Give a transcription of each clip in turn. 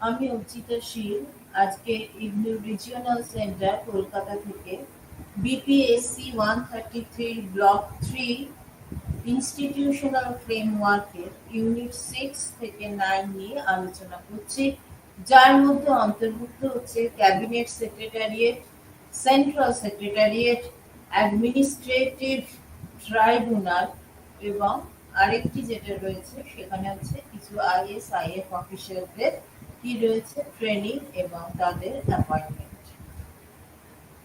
আমি অর্চিতা শীল। আজকে IGNOU regional centre Kolkata থেকে বিপিএসসি 133 ব্লক 3 ইনস্টিটিউশনাল ফ্রেমওয়ার্কের ইউনিট 6 থেকে 9 নিয়ে আলোচনা করছি, যার মধ্যে অন্তর্ভুক্ত হচ্ছে cabinet secretariat, central secretariat, administrative tribunal এবং আরেকটি যেটা রয়েছে সেখানে হচ্ছে কিছু আইএস/আইএফ অফিসারদের কি রয়েছে ট্রেনিং এবং তাদের অ্যাপয়েন্টমেন্ট।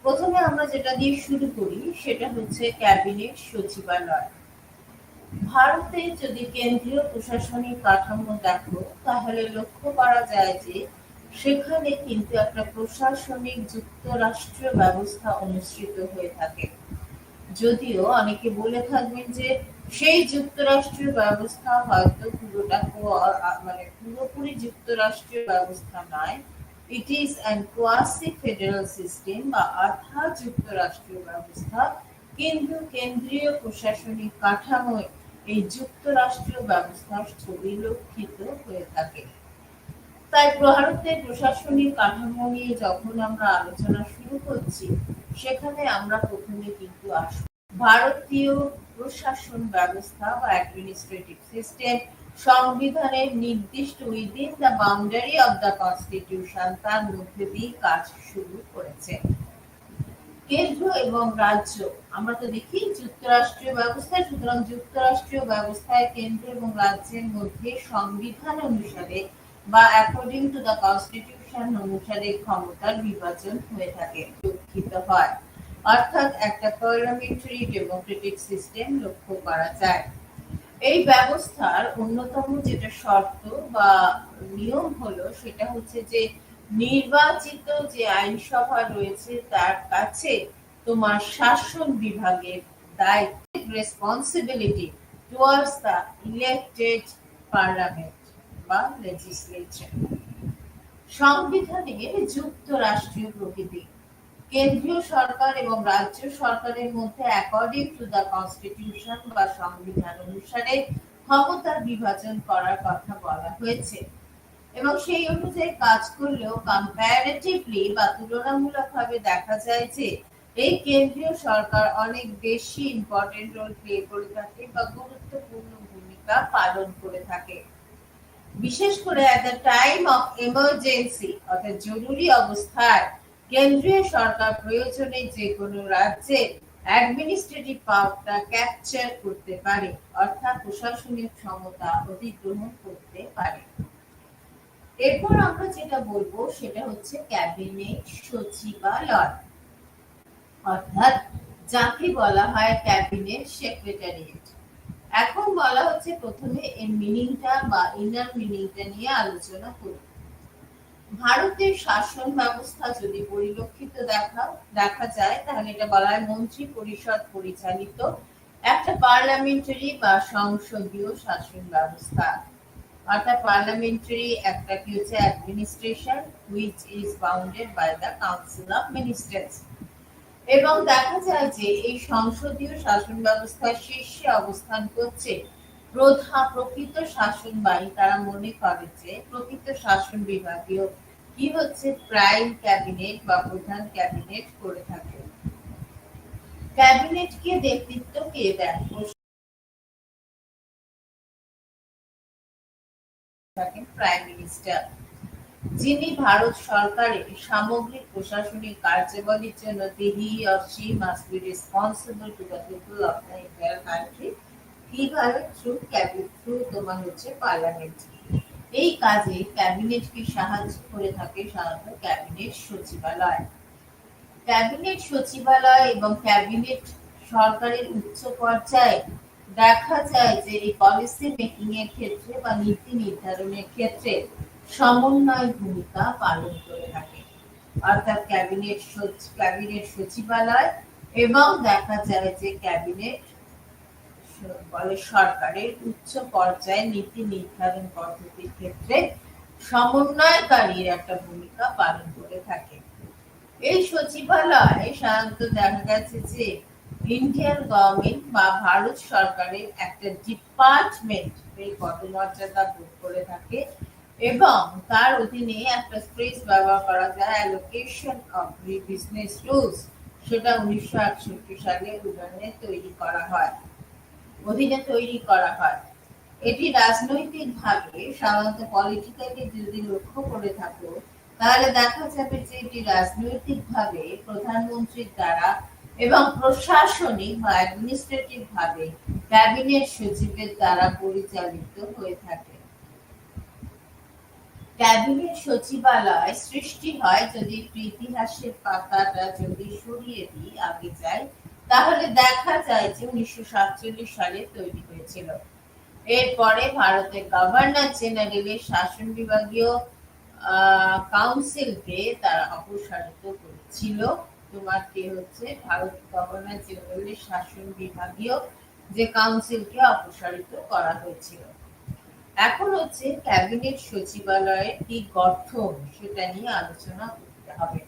প্রথমে আমরা যেটা দিয়ে শুরু করি সেটা হচ্ছে ক্যাবিনেট সচিবালয়। ভারতে যদি কেন্দ্রীয় প্রশাসনিক কাঠামো দেখো তাহলে লক্ষ্য করা যায় যে সেখানে কিন্তু একটা প্রশাসনিক যুক্তরাষ্ট্রীয় ব্যবস্থা অনুসৃত হয়ে থাকে। যদিও অনেকে বলে থাকবেন যে সেই যুক্তরাষ্ট্রীয় ব্যবস্থা হয়তো মানে পুরোপুরি যুক্তরাষ্ট্রীয় ব্যবস্থা নয়, it is an quasi federal system বা আধা যুক্তরাষ্ট্রীয় ব্যবস্থা, কিন্তু কেন্দ্রীয় প্রশাসনিক কাঠামোয় এই যুক্তরাষ্ট্রীয় ব্যবস্থার ছবি লক্ষিত হয়ে থাকে। তাই ভারতের প্রশাসনিক কাঠামো নিয়ে যখন আমরা আলোচনা শুরু করছি সেখানে আমরা প্রথমে কিন্তু আসব ভারতীয় প্রশাসন ব্যবস্থা বা অ্যাডমিনিস্ট্রেটিভ সিস্টেম সংবিধানের নির্দিষ্ট within the boundary of the constitution তার মধ্যে দিয়ে কাজ শুরু করেছে। কেন্দ্র এবং রাজ্য আমরা তো দেখি যুক্তরাষ্ট্রীয় ব্যবস্থা, সুতরাং যুক্তরাষ্ট্রীয় ব্যবস্থায় কেন্দ্র এবং রাজ্যের মধ্যে সংবিধান অনুসারে বা অ্যাকর্ডিং টু দ্য কনস্টিটিউশন অনুসারে ক্ষমতার বিভাজন হয়ে থাকে, রক্ষিত হয়, অর্থাৎ একটা পার্লামেন্টারি ডেমোক্রেটিক সিস্টেম লক্ষ্য করা যায়। এই ব্যবস্থার অন্যতম যেটা শর্ত বা নিয়ম হলো সেটা হচ্ছে যে নির্বাচিত যে আইনসভা রয়েছে তার কাছে তোমার শাসন বিভাগের দায়িত্ব, responsibility towards the elected parliament বা লেজিসলেচার। সংবিধানের যুক্তরাষ্ট্রীয় প্রকৃতি কেন্দ্রীয় সরকার এবং রাজ্য সরকারের মধ্যে অ্যাকর্ডিং টু দ্য কনস্টিটিউশন বা সংবিধান অনুসারে ক্ষমতার বিভাজন করার কথা বলা হয়েছে এবং সেই অনুযায়ী কাজ করলেও কম্পারেটিভলি বা তুলনামূলকভাবে দেখা যায় যে এই কেন্দ্রীয় সরকার অনেক বেশি ইম্পর্টেন্ট রোল প্লে করে থাকে বা গুরুত্বপূর্ণ ভূমিকা পালন করে থাকে। বিশেষ করে at the time of emergency অর্থাৎ জরুরি অবস্থায় কেন্দ্রীয় সরকার প্রয়োজনে যে কোনো রাজ্যের অ্যাডমিনিস্ট্রেটিভ পাওয়ারটা ক্যাপচার করতে পারে, অর্থাৎ প্রশাসনিক ক্ষমতা অধিগ্রহণ করতে পারে। এরপর আমরা যেটা বলবো সেটা হচ্ছে ক্যাবিনেট সচিবালয়, অর্থাৎ যাকে বলা হয় ক্যাবিনেট সেক্রেটারিয়েট। এখন বলা হচ্ছে প্রথমে এর মিনিংটা বা ইনার মিনিংটা নিয়ে আলোচনা করব। ভারতের শাসন ব্যবস্থা যদি পরিলক্ষিত দেখা যায় তাহলে এটা বলা হয় মন্ত্রী পরিষদ পরিচালিত একটা পার্লামেন্টারি বা সংসদীয় শাসন ব্যবস্থা, অর্থাৎ পার্লামেন্টারি একটা কি হচ্ছে administration which is bounded by the council of ministers. এবং দেখা যায় যে এই সংসদীয় শাসন ব্যবস্থার শীর্ষে অবস্থান করছে প্রকৃত শাসন বাহিনী। তারা মনে করে যে প্রকৃত শাসন বিভাগীয় কি হচ্ছে প্রাইম ক্যাবিনেট বা প্রধান ক্যাবিনেট করে থাকে। ক্যাবিনেটকে নেতৃত্ব কে দেন? প্রাইম মিনিস্টার, যিনি ভারত সরকারের সামগ্রিক প্রশাসনিক কার্যাবলীর জন্য he or she must be responsible to the people of the entire country. কিভাবে? থ্রু তোমার হচ্ছে পার্লামেন্ট। এই কাজে ক্যাবিনেটকে সাহায্য করে থাকে সাধারণত ক্যাবিনেট সচিবালয়। ক্যাবিনেট সচিবালয় এবং ক্যাবিনেট সরকারের উচ্চ পর্যায়ে দেখা যায় যে এই পলিসি মেকিং এর ক্ষেত্রে বা নীতি নির্ধারণের ক্ষেত্রে সমন্বয় ভূমিকা পালন করে থাকে, অর্থাৎ ক্যাবিনেট সচিবালয় এবং দেখা যায় যে ক্যাবিনেট সরকারের উচ্চ পর্যায়ে নীতি নির্ধারণ পদ্ধতির ক্ষেত্রে সমন্বয়কারীর একটা ভূমিকা পালন করে থাকে। এই সচিবালয় সাধারণত দেখা গেছে যে ইন্ডিয়ান গভর্নমেন্ট বা ভারত সরকারের একটা ডিপার্টমেন্ট এই পদমর্যাদা ভোগ করে থাকে এবং তার অধীনে একটা ফ্রেজ ব্যবহার করা যায়, অ্যালোকেশন অফ বিজনেস রুলস। সেটা 1961 সালে অধীনে তৈরি করা হয়। এটি রাজনৈতিকভাবে সাধারণত পলিটিক্যালি যদি লক্ষ্য করে থাকো, তাহলে দেখা যাবে যে এটি রাজনৈতিকভাবে প্রধানমন্ত্রীর দ্বারা এবং প্রশাসনিক বা অ্যাডমিনিস্ট্রেটিভ ভাবে ক্যাবিনেট সচিবের দ্বারা পরিচালিত হয়ে থাকে। ক্যাবিনেট সচিবালয় সৃষ্টি হয়, যদি ইতিহাসের পাতাটা যদি সরিয়ে দিই আগে যাই, তাহলে দেখা যায় যে 1947 সালে তৈরি হয়েছিল। এরপরে ভারতের গভর্নর জেনারেলের শাসন বিভাগীয় কাউন্সিলকে তারা অপসারিত করেছিল। তোমার কি হচ্ছে ভারত গভর্নর জেনারেলের শাসন বিভাগীয় যে কাউন্সিলকে অপসারিত করা হয়েছিল। এখন হচ্ছে ক্যাবিনেট সচিবালয়ের কি গঠন সেটা নিয়ে আলোচনা করতে হবে।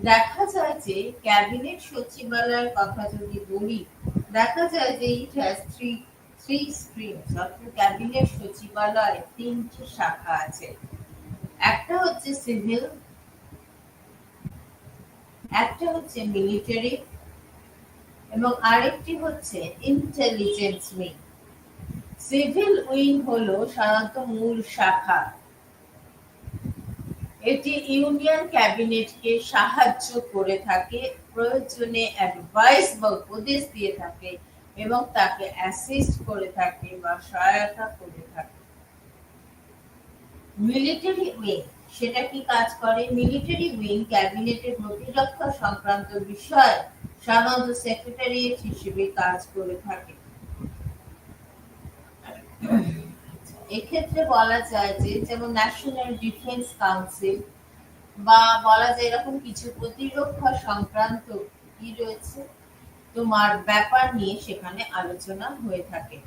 দেখা যায় যে ক্যাবিনেট সচিবালয়ের কথা যদি বলি, দেখা যায় যে ইট হ্যাজ থ্রি স্ট্রিমস, অর্থাৎ ক্যাবিনেট সচিবালয়ে তিনটি শাখা আছে। একটা হচ্ছে সিভিল, একটা হচ্ছে মিলিটারি এবং আরেকটি হচ্ছে ইন্টেলিজেন্স উইং। সিভিল উইং হলো সাধারণত মূল শাখা। এটি ইউনিয়ন ক্যাবিনেটকে সাহায্য করে থাকে, প্রয়োজনে অ্যাডভাইস বা উপদেশ দিয়ে থাকে এবং তাকে অ্যাসিস্ট করে থাকে বা সহায়তা করে থাকে। মিলিটারি উইং সেটা কি কাজ করে? মিলিটারি উইং ক্যাবিনেটের প্রতিরক্ষা সংক্রান্ত বিষয় সাধারণত সেক্রেটারিয়েট হিসেবে কাজ করে থাকে। এক্ষেত্রে বলা যায় যে যেমন ন্যাশনাল ডিফেন্স কাউন্সিল বা বলা যায় এরকম কিছু প্রতিরক্ষা সংক্রান্ত কি রয়েছে তোমার ব্যাপার নিয়ে সেখানে আলোচনা হয়ে থাকে।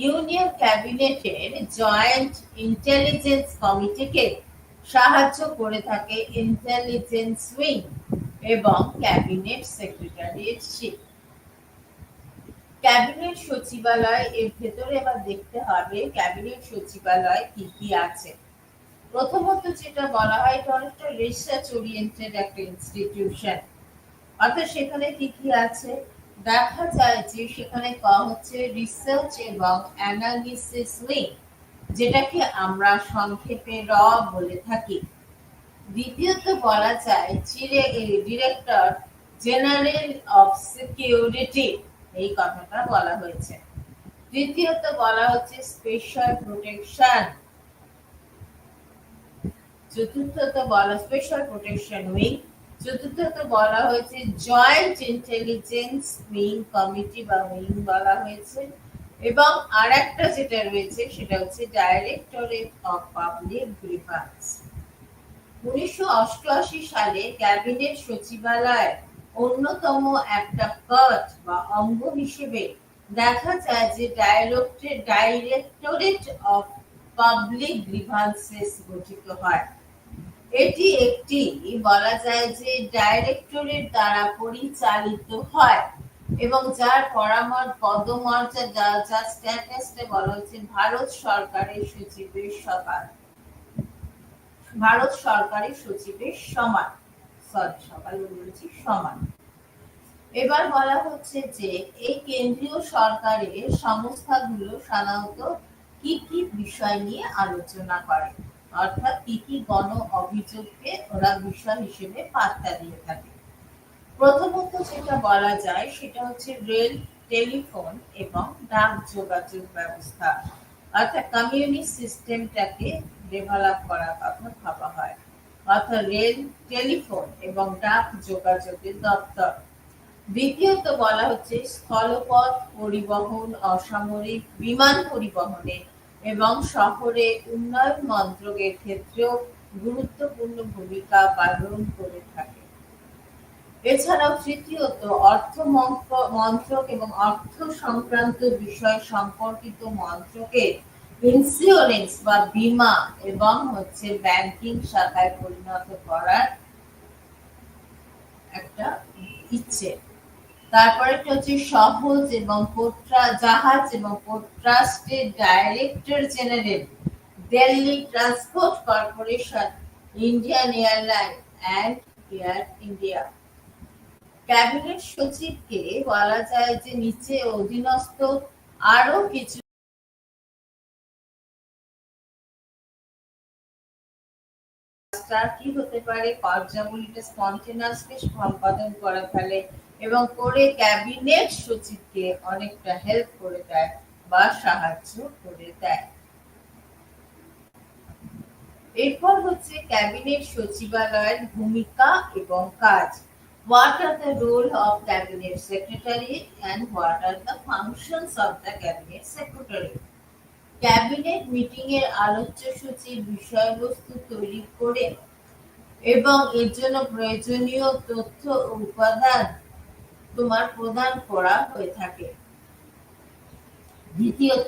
ইউনিয়ন ক্যাবিনেটের জয়েন্ট ইন্টেলিজেন্স কমিটিকে সাহায্য করে থাকে ইন্টেলিজেন্স উইং এবং ক্যাবিনেট সেক্রেটারিয়েট চিফ। ক্যাবিনেট সচিবালয় এর ভেতরে এবার দেখতে হবে ক্যাবিনেট সচিবালয় কি কি আছে। প্রথমত যেটা বলা হয়, এটা অনেকটা রিসার্চ ওরিয়েন্টেড একটা ইনস্টিটিউশন, অর্থাৎ সেখানে কি কি আছে দেখা যায় যে সেখানে হচ্ছে রিসার্চ এবং অ্যানালিসিস উইং, যেটাকে আমরা সংক্ষেপে র বলে থাকি। দ্বিতীয়ত বলা যায় ডিরেক্টর জেনারেল অফ সিকিউরিটি, এই কথাটা বলা হয়েছে। তৃতীয়ত বলা হচ্ছে স্পেশাল প্রোটেকশন। চতুর্থত বলা স্পেশাল প্রোটেকশন উইং। চতুর্থত বলা হয়েছে জয়েন্ট ইন্টেলিজেন্স উইং কমিটি বা উইং বলা হয়েছে। এবং আর একটা যেটা রয়েছে সেটা হচ্ছে ডাইরেক্টরেট অফ পাবলিক গ্রিভান্স। 1988 সালে ক্যাবিনেট সচিবালয়ের অন্যতম একটা কাট বা অঙ্গ হিসেবে দেখা যায় যে ডাইরেক্টরেট অফ পাবলিক গ্রিভান্সেস গঠিত হয়। এটি একটি বলা যায় যে ডাইরেক্টরেট দ্বারা পরিচালিত হয় এবং যার পদমর্যাদা যার স্ট্যাটাসটা বলা হচ্ছে ভারত সরকারের সচিবের সমান। সমান। এবার বলা হচ্ছে যে এই কেন্দ্রীয় সরকারের সংস্থাগুলো সাধারণত কি কি বিষয় নিয়ে আলোচনা করে, অর্থাৎ কি কি গণ অভিযোগকে ওরা বিষয় হিসেবে পাত্তা দিয়ে থাকে। প্রথমত যেটা বলা যায় সেটা হচ্ছে রেল, টেলিফোন এবং ডাক যোগাযোগ ব্যবস্থা, অর্থাৎ কমিউনিটি সিস্টেমটাকে ডেভেলপ করার কথা ভাবা হয়, অর্থাৎ রেল, টেলিফোন এবং ডাক যোগাযোগের দপ্তর। দ্বিতীয়ত বলা হচ্ছে স্থলপথ পরিবহন, অসামরিক বিমান পরিবহনে এবং শহরে উন্নয়ন মন্ত্রকের ক্ষেত্রেও গুরুত্বপূর্ণ ভূমিকা পালন করে থাকে। এছাড়াও তৃতীয়ত অর্থ মন্ত্রক এবং অর্থ সংক্রান্ত বিষয় সম্পর্কিত মন্ত্রকের ইন্স্যুরেন্স বা বীমা এবং হচ্ছে ব্যাংকিং শাখায় পরিণত করার একটা ইচ্ছে। তারপরে হচ্ছে সহজ এবং জাহাজ এবং পোর্ট ট্রাস্টের director general Delhi transport corporation, Indian airline and air India. Cabinet সচিবকে বলা যায় যে নিচে অধীনস্থ আরো কিছু কি হতে পারে, কার্যাবলীটা স্পন্টেনিয়াসলি সম্পাদন করে ফেলে এবং করে ক্যাবিনেট সচিবকে অনেকটা হেল্প করে দেয় বা সাহায্য করে দেয়। এরপর হচ্ছে ক্যাবিনেট সচিবালয়ের ভূমিকা এবং কাজ। What are the role of cabinet secretary and what are the functions of the cabinet secretary? Cabinet meeting এর আলোচ্য সূচির বিষয়বস্তু তৈরি করে এবং এর জন্য প্রয়োজনীয় তথ্য ও উপাদান প্রদান করা হয়ে থাকে। দ্বিতীয়ত,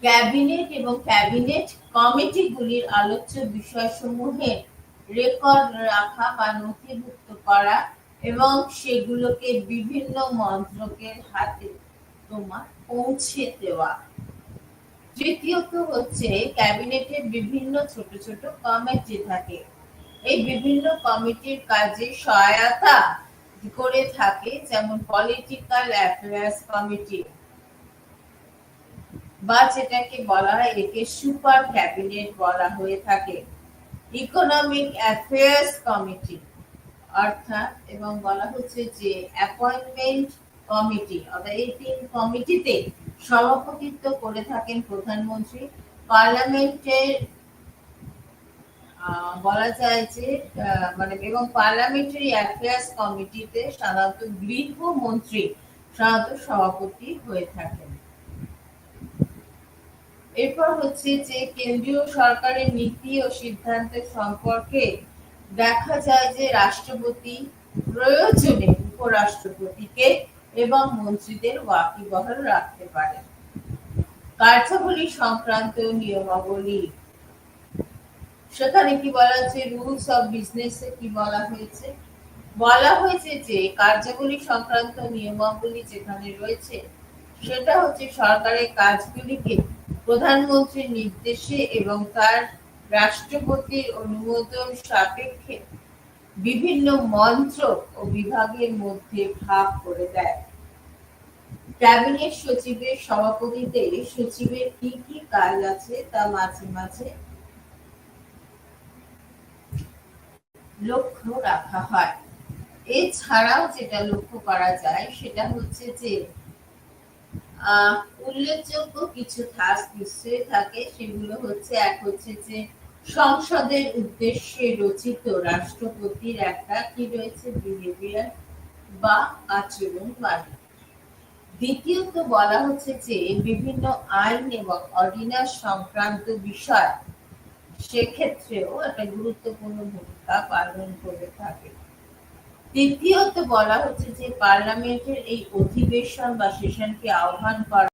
ক্যাবিনেট এবং ক্যাবিনেট কমিটিগুলির আলোচ্য বিষয়সমূহের রেকর্ড রাখা বা নথিভুক্ত করা এবং সেগুলোকে বিভিন্ন মন্ত্রকের হাতে পৌঁছে দেওয়া। তৃতীয়ত হচ্ছে ক্যাবিনেটের বিভিন্ন ছোট ছোট কমিটি থাকে। এই বিভিন্ন কমিটির কাজে সহায়তা করে থাকে, যেমন পলিটিক্যাল অ্যাফেয়ার্স কমিটি বা যেটাকে বলা হয় একে সুপার ক্যাবিনেট বলা হয়ে থাকে, ইকোনমিক অ্যাফেয়ার্স কমিটি অর্থাৎ এবং বলা হচ্ছে যে অ্যাপয়েন্টমেন্ট কমিটি, অর্থাৎ এই তিন কমিটিতে সভাপতিত্ব করে থাকেন প্রধানমন্ত্রী। পার্লামেন্টের বলা যায় যে এবং পার্লামেন্টারি অ্যাফেয়ার্স কমিটিতে সাধারণত গৃহমন্ত্রী সাধারণত সভাপতি হয়ে থাকেন। এরপর হচ্ছে যে কেন্দ্রীয় সরকারের নীতি ও সিদ্ধান্ত সম্পর্কে দেখা যায় যে রাষ্ট্রপতি প্রয়োজনে উপরাষ্ট্রপতিকে এবং মন্ত্রীদের ওয়াকিবহাল রাখতে পারেন। কার্যাবলী সংক্রান্ত নিয়মাবলী, সেখানে কি বলা হচ্ছে, রুলস অফ বিজনেস এ কি বলা হয়েছে, বলা হয়েছে যে কার্যাবলী সংক্রান্ত নিয়মাবলী যেখানে রয়েছে সেটা হচ্ছে সরকারের কাজগুলিকে প্রধানমন্ত্রীর নির্দেশে এবং তার রাষ্ট্রপতির অনুমোদন সাপেক্ষে বিভিন্ন মন্ত্রক ও বিভাগের মধ্যে ভাগ করে দেয়। ক্যাবিনেট সচিবের সভাপতিতে সচিবের কি কি কাজ আছে তা মাঝে মাঝে লক্ষ্য রাখা হয়। এছাড়াও যেটা লক্ষ্য করা যায় সেটা হচ্ছে যে উল্লেখযোগ্য কিছু টাস্ক নিশ্চয়ই থাকে, সেগুলো হচ্ছে এক হচ্ছে যে সংসদের উদ্দেশ্যে রচিত রাষ্ট্রপতির একটা কি রয়েছে বিহেভিয়ার বা আচরণ বাণী। দ্বিতীয়ত বলা হচ্ছে যে বিভিন্ন আইন এবং অর্ডিন্যান্স সংক্রান্ত বিষয় সেক্ষেত্রেও একটা গুরুত্বপূর্ণ ভূমিকা পালন করে থাকে। তৃতীয়ত বলা হচ্ছে যে পার্লামেন্টের এই অধিবেশন বা সেশনকে আহ্বান করা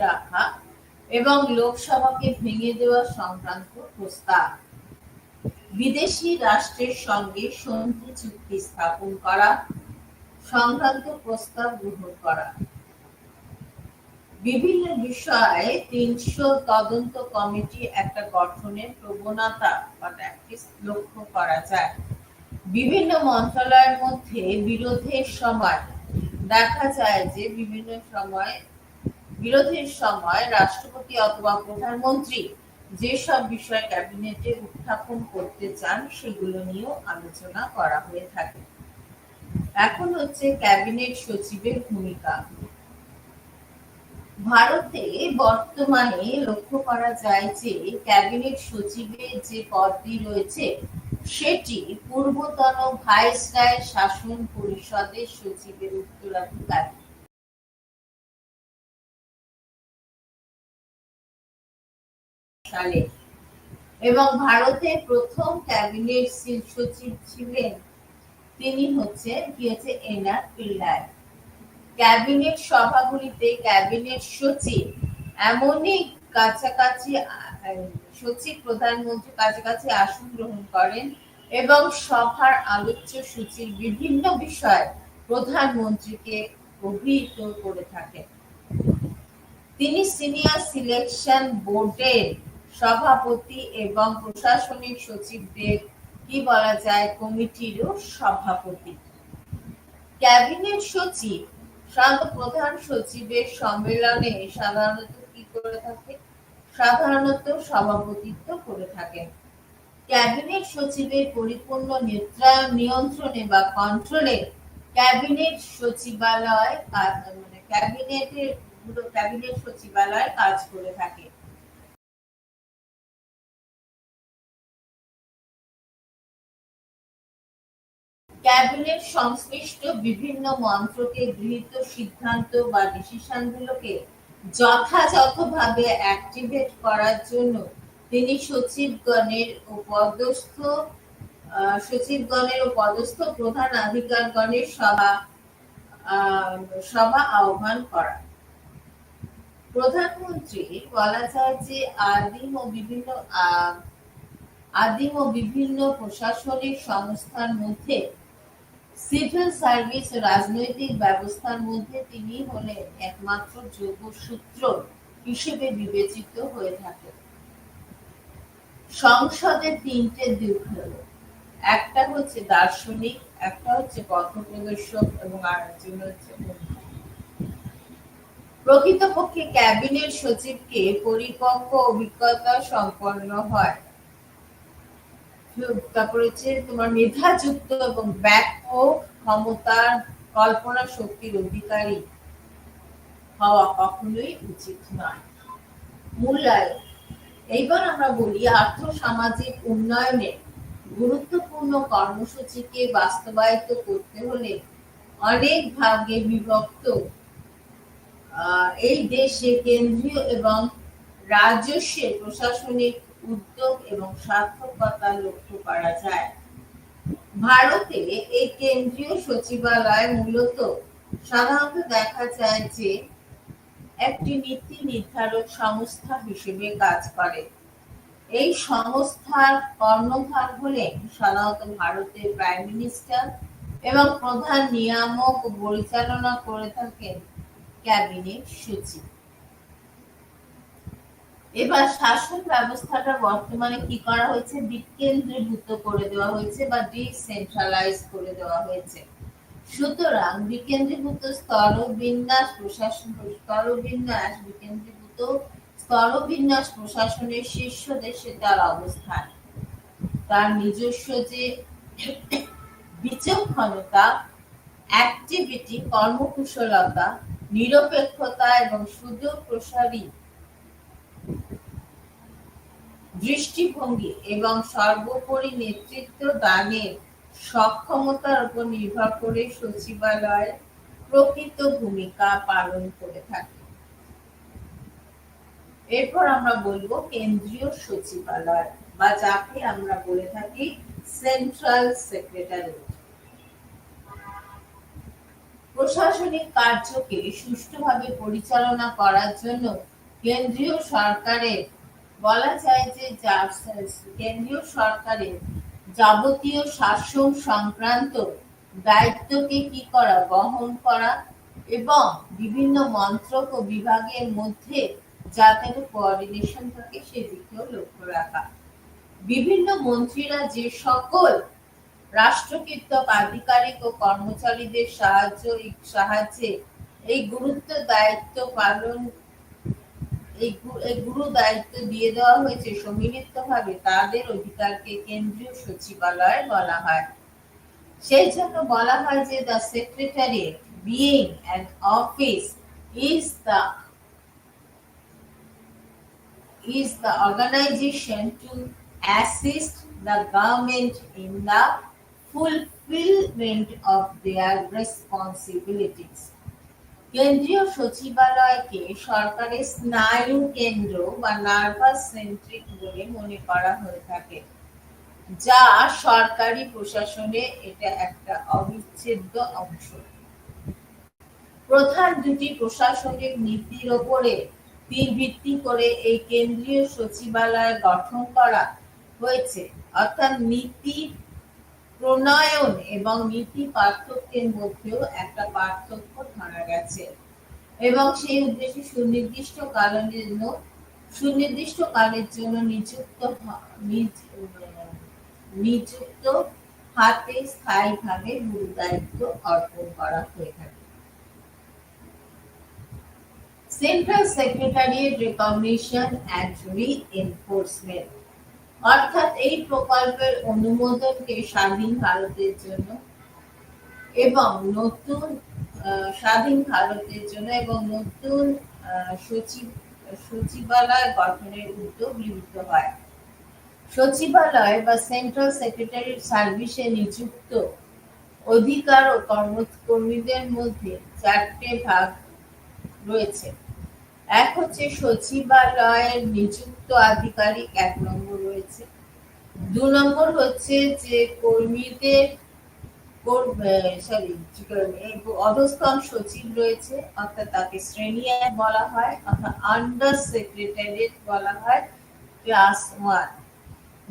রাখা এবং লোকসভাকে ভেঙে দেওয়া সংক্রান্ত প্রস্তাব, বিদেশি রাষ্ট্রের সঙ্গে সন্ধি চুক্তি স্থাপন করা সংক্রান্ত প্রস্তাব গ্রহণ করা, বিভিন্ন বিষয়ে ৩০০ তদন্ত কমিটি একটা গঠনের প্রবণতা বা প্র্যাকটিস লক্ষ্য করা যায়। বিভিন্ন মন্ত্রণালয়ের মধ্যে বিরোধের সময় দেখা যায় যে বিরোধের সময় রাষ্ট্রপতি অথবা প্রধানমন্ত্রী যেসব বিষয় ক্যাবিনেটে উত্থাপন করতে চান সেগুলো নিয়েও আলোচনা করা হয়ে থাকে। এখন হচ্ছে ক্যাবিনেট সচিবের ভূমিকা। ভারতে বর্তমানে লক্ষ্য করা যায় যে ক্যাবিনেট সচিবের যে পদটি রয়েছে সেটি পূর্বতন ভাইসরয় শাসন পরিষদের সচিবের উত্তরাধিকারী। সালে এবং ভারতের প্রথম ক্যাবিনেট সচিব ছিলেন তিনি হচ্ছে এন.আর. পিল্লাই। ক্যাবিনেট সভাগুলিতে ক্যাবিনেট সচিব এমনই কাছাকাছি সচিব প্রধানমন্ত্রী কাছাকাছি আসন গ্রহণ করেন এবং সভার আলোচ্য সূচির বিভিন্ন বিষয় প্রধানমন্ত্রীকে অভিহিত করে থাকেন। তিনি সিনিয়র সিলেকশন বোর্ডের সভাপতি এবং প্রশাসনিক সচিবদের কি বলা যায় কমিটিরও সভাপতি। ক্যাবিনেট সচিব সাধারণত প্রধান সচিবের সম্মেলনে সাধারণত কি করে থাকে, সাধারণত সভাপতিত্ব করে থাকেন। ক্যাবিনেট সচিবের পরিপূর্ণ নিয়ন্ত্রণে বা কন্ট্রোলে ক্যাবিনেট সচিবালয় ক্যাবিনেট সচিবালয় কাজ করে থাকে। ক্যাবিনেট সংশ্লিষ্ট বিভিন্ন মন্ত্রকে গৃহীত সিদ্ধান্ত বা ডিসিশনগুলোকে যথাযথভাবে অ্যাক্টিভেট করার জন্য তিনি সচিবগণের ও পদস্থ প্রধান আধিকারিকগণের সভা আহ্বান করা। প্রধানমন্ত্রী বলা যায় যে আদিম ও বিভিন্ন প্রশাসনিক সংস্থার মধ্যে সিভিল সার্ভিস ও রাজনৈতিক ব্যবস্থার মধ্যে তিনি হলেন একমাত্র যোগসূত্র হিসেবে বিবেচিত হয়ে থাকেন। সংসদের তিনটে দিক হলো, একটা হচ্ছে দার্শনিক, একটা হচ্ছে পথপ্রদর্শক এবং আরেকজন হচ্ছে প্রকৃতপক্ষে ক্যাবিনেট সচিবকে পরিপক্ক অভিজ্ঞতা সম্পন্ন হয়, তারপরে হচ্ছে তোমার মেধাযুক্ত এবং ব্যাপক ক্ষমতার কল্পনা শক্তির অধিকারী হওয়া কখনোই উচিত নয়। মূল্যায়ন। এইবার আমরা বলি আর্থ-সামাজিক উন্নয়নে গুরুত্বপূর্ণ কর্মসূচিকে বাস্তবায়িত করতে হলে অনেক ভাগে বিভক্ত এই দেশে কেন্দ্রীয় এবং রাজস্বের প্রশাসনিক উদ্যোগ এবং সার্থকতা লক্ষ্য করা যায়। ভারতে এই কেন্দ্রীয় সচিবালয় মূলত সাধারণত দেখা যায় যে একটি নীতি নির্ধারক সংস্থা হিসেবে কাজ করে। এই সংস্থার কর্ণধার হলেন সাধারণত ভারতের প্রাইম মিনিস্টার এবং প্রধান নিয়ামক ও পরিচালনা করে থাকেন ক্যাবিনেট সচিব। এবার শাসন ব্যবস্থাটা বর্তমানে কি করা হয়েছে, বিকেন্দ্রীভূত করে দেওয়া হয়েছে বা ডিসেন্ট্রালাইজ করে দেওয়া হয়েছে। সুতরাং বিকেন্দ্রীভূত স্তরবিন্যাস প্রশাসনের শীর্ষ দেশে তার অবস্থান, তার নিজস্ব যে বিচক্ষণতা, অ্যাক্টিভিটি, কর্মকুশলতা, নিরপেক্ষতা এবং সুদূর প্রসারী দৃষ্টিভঙ্গি এবং সর্বোপরি নেতৃত্ব দানের সক্ষমতার উপর নির্ভর করে সচিবালয় প্রকৃত ভূমিকা পালন করে থাকে। এরপর আমরা বলবো কেন্দ্রীয় সচিবালয় বা যাকে আমরা বলে থাকি সেন্ট্রাল সেক্রেটারিয়েট। প্রশাসনিক কার্যকে সুষ্ঠুভাবে পরিচালনা করার জন্য কেন্দ্রীয় সরকারের বলা যায় যে কেন্দ্রীয় সরকারের যাবতীয় শাসন সংক্রান্ত দায়িত্বকে কি করা, বহন করা এবং বিভিন্ন মন্ত্রক ও বিভাগের মধ্যে যাতে কোঅর্ডিনেশন থাকে সেদিকেও লক্ষ্য রাখা। বিভিন্ন মন্ত্রীরা যে সকল রাষ্ট্রকৃত আধিকারিক ও কর্মচারীদের সাহায্যে এই গুরু দায়িত্ব দিয়ে দেওয়া হয়েছে সম্মিলিতভাবে, তাদের অধিকারকে কেন্দ্রীয় সচিবালয় বলা হয়। সেই জন্য বলা হয় যে the secretariat being an office is the organization to assist the government in the fulfillment of their responsibilities. কেন্দ্রীয় সচিবালয়কে সরকারের স্নায়ু কেন্দ্র বা নার্ভাস সেন্ট্রিক বলে মনে করা হয়ে থাকে, যা সরকারি প্রশাসনে এটা একটা অবিচ্ছেদ্য অংশ। প্রধান দুটি প্রশাসনিক নীতির উপরে ভিত্তি করে এই কেন্দ্রীয় সচিবালয় গঠন করা হয়েছে, অর্থাৎ নীতি প্রণয়ন এবং নীতি পার্থক্যের মধ্যেও একটা পার্থক্য ধরা গেছে। এবং সেই উদ্দেশ্যে সুনির্দিষ্টকালের জন্য নিযুক্ত হাতে স্থায়ীভাবে গুরু দায়িত্ব অর্পণ করা হয়ে থাকে। সেন্ট্রাল সেক্রেটারিয়েট রিকগনিশন অ্যান্ড রি-এনফোর্সমেন্ট, অর্থাৎ এই প্রকল্পের অনুমোদনকে স্বাধীন ভারতের জন্য এবং নতুন সচিবালয় গঠনের উদ্যোগ গৃহীত হয়। সচিবালয় বা সেন্ট্রাল সেক্রেটারিয়েট সার্ভিসে নিযুক্ত অধিকার ও কর্মীদের মধ্যে 4টে ভাগ রয়েছে। এক হচ্ছে সচিবালয়ের নিযুক্ত আধিকারিক, 1 নম্বর রয়েছে। 2 নম্বর হচ্ছে যে কর্মীদের অধস্তন সচিব রয়েছে, অর্থাৎ তাকে শ্রেণী 1 বলা হয়, অর্থাৎ আন্ডার সেক্রেটারিয়েট বলা হয়, ক্লাস 1।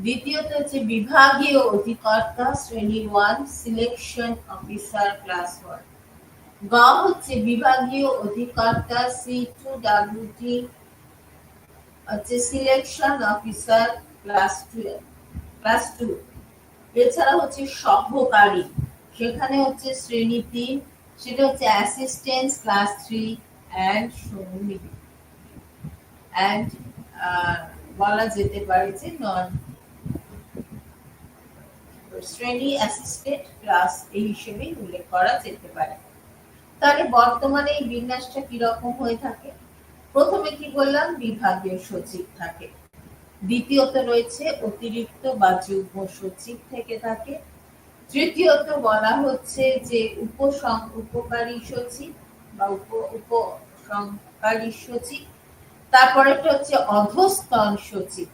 দ্বিতীয়ত হচ্ছে বিভাগীয় অধিকর্তা, শ্রেণী 1, সিলেকশন অফিসার, ক্লাস 1। গ হচ্ছে বিভাগীয় অধিকর্তা, C2WT হচ্ছে সিলেকশন অফিসার, ক্লাস 2। এছাড়া হচ্ছে সহকারী, সেখানে হচ্ছে শ্রেণী 3, সেটা হচ্ছে অ্যাসিস্ট্যান্ট, ক্লাস 3 অ্যান্ড বলা যেতে পারে যে শ্রেণী অ্যাসিস্ট্যান্ট ক্লাস এই হিসেবে উল্লেখ করা যেতে পারে। তাহলে বর্তমানে এই বিন্যাসটা কিরকম হয়ে থাকে? প্রথমে কি বললাম, বিভাগীয় সচিব থাকে। দ্বিতীয়ত রয়েছে অতিরিক্ত বা যুগ্ম সচিব থেকে থাকে। তৃতীয়ত বলা হচ্ছে যে উপকারী সচিব বা উপসংহারী সচিব। তারপরেটা হচ্ছে অধস্তন সচিব।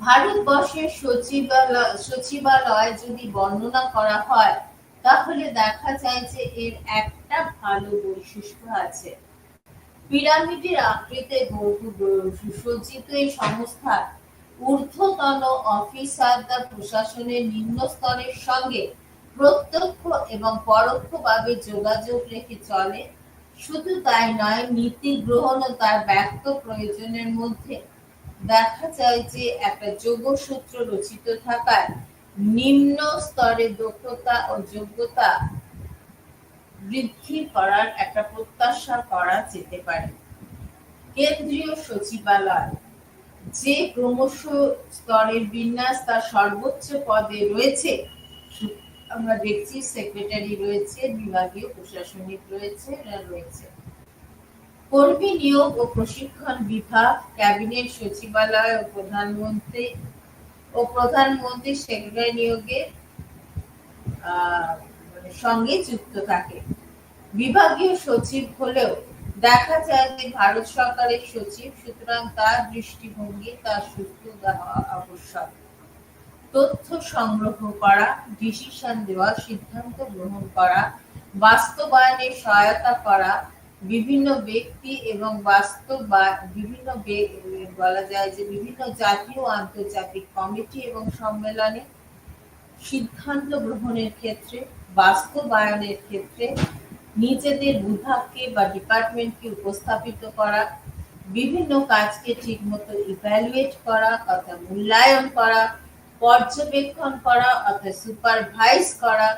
ভারতবর্ষের সচিবালয় যদি বর্ণনা করা হয় তাহলে দেখা যায় যে এর একটা ভালো বৈশিষ্ট্য আছে। পিরামিডের আকৃতিতে সুসজ্জিত এই সংস্থার ঊর্ধ্বতন অফিসাররা প্রশাসনের নিম্ন স্তরের সঙ্গে প্রত্যক্ষ এবং পরোক্ষভাবে যোগাযোগ রেখে চলে। শুধু তাই নয়, নীতি গ্রহণ ও তার ব্যক্ত প্রয়োজনের মধ্যে দেখা যায় যে একটা যোগসূত্র রচিত থাকায় নিম্ন স্তরে দক্ষতা ও যোগ্যতা বৃদ্ধি করার একটা প্রত্যাশা করা যেতে পারে। কেন্দ্রীয় সচিবালয় যে ক্রমশ স্তরের বিন্যাস তার সর্বোচ্চ পদে রয়েছে, আমরা দেখছি সেক্রেটারি রয়েছে, বিভাগীয় প্রশাসনিক রয়েছে। কর্মী নিয়োগ ও প্রশিক্ষণ বিভাগ ক্যাবিনেট সচিবালয় ও প্রধানমন্ত্রী সেক্রেটারি নিয়োগের সঙ্গে যুক্ত থাকে। বিভাগীয় সচিব হলেও দেখা যায় যে ভারত সরকারের সচিব, সুতরাং তার দৃষ্টিভঙ্গি, তার সূত্র দেওয়া আবশ্যক। তথ্য সংগ্রহ করা, ডিসিশন দেওয়া, সিদ্ধান্ত গ্রহণ করা, বাস্তবায়নে সহায়তা করা, বিভিন্ন ব্যক্তি এবং বলা যায় যে বিভিন্ন জাতীয় ও আন্তর্জাতিক কমিটি এবং সম্মেলনে সিদ্ধান্ত গ্রহণের ক্ষেত্রে, বাস্তবায়নের ক্ষেত্রে নিজেদের বিভাগকে বা ডিপার্টমেন্টকে উপস্থাপিত করা, বিভিন্ন কাজকে ঠিকমতো ইভ্যালুয়েট করা অর্থাৎ মূল্যায়ন করা, পর্যবেক্ষণ করা অর্থাৎ সুপারভাইজ করা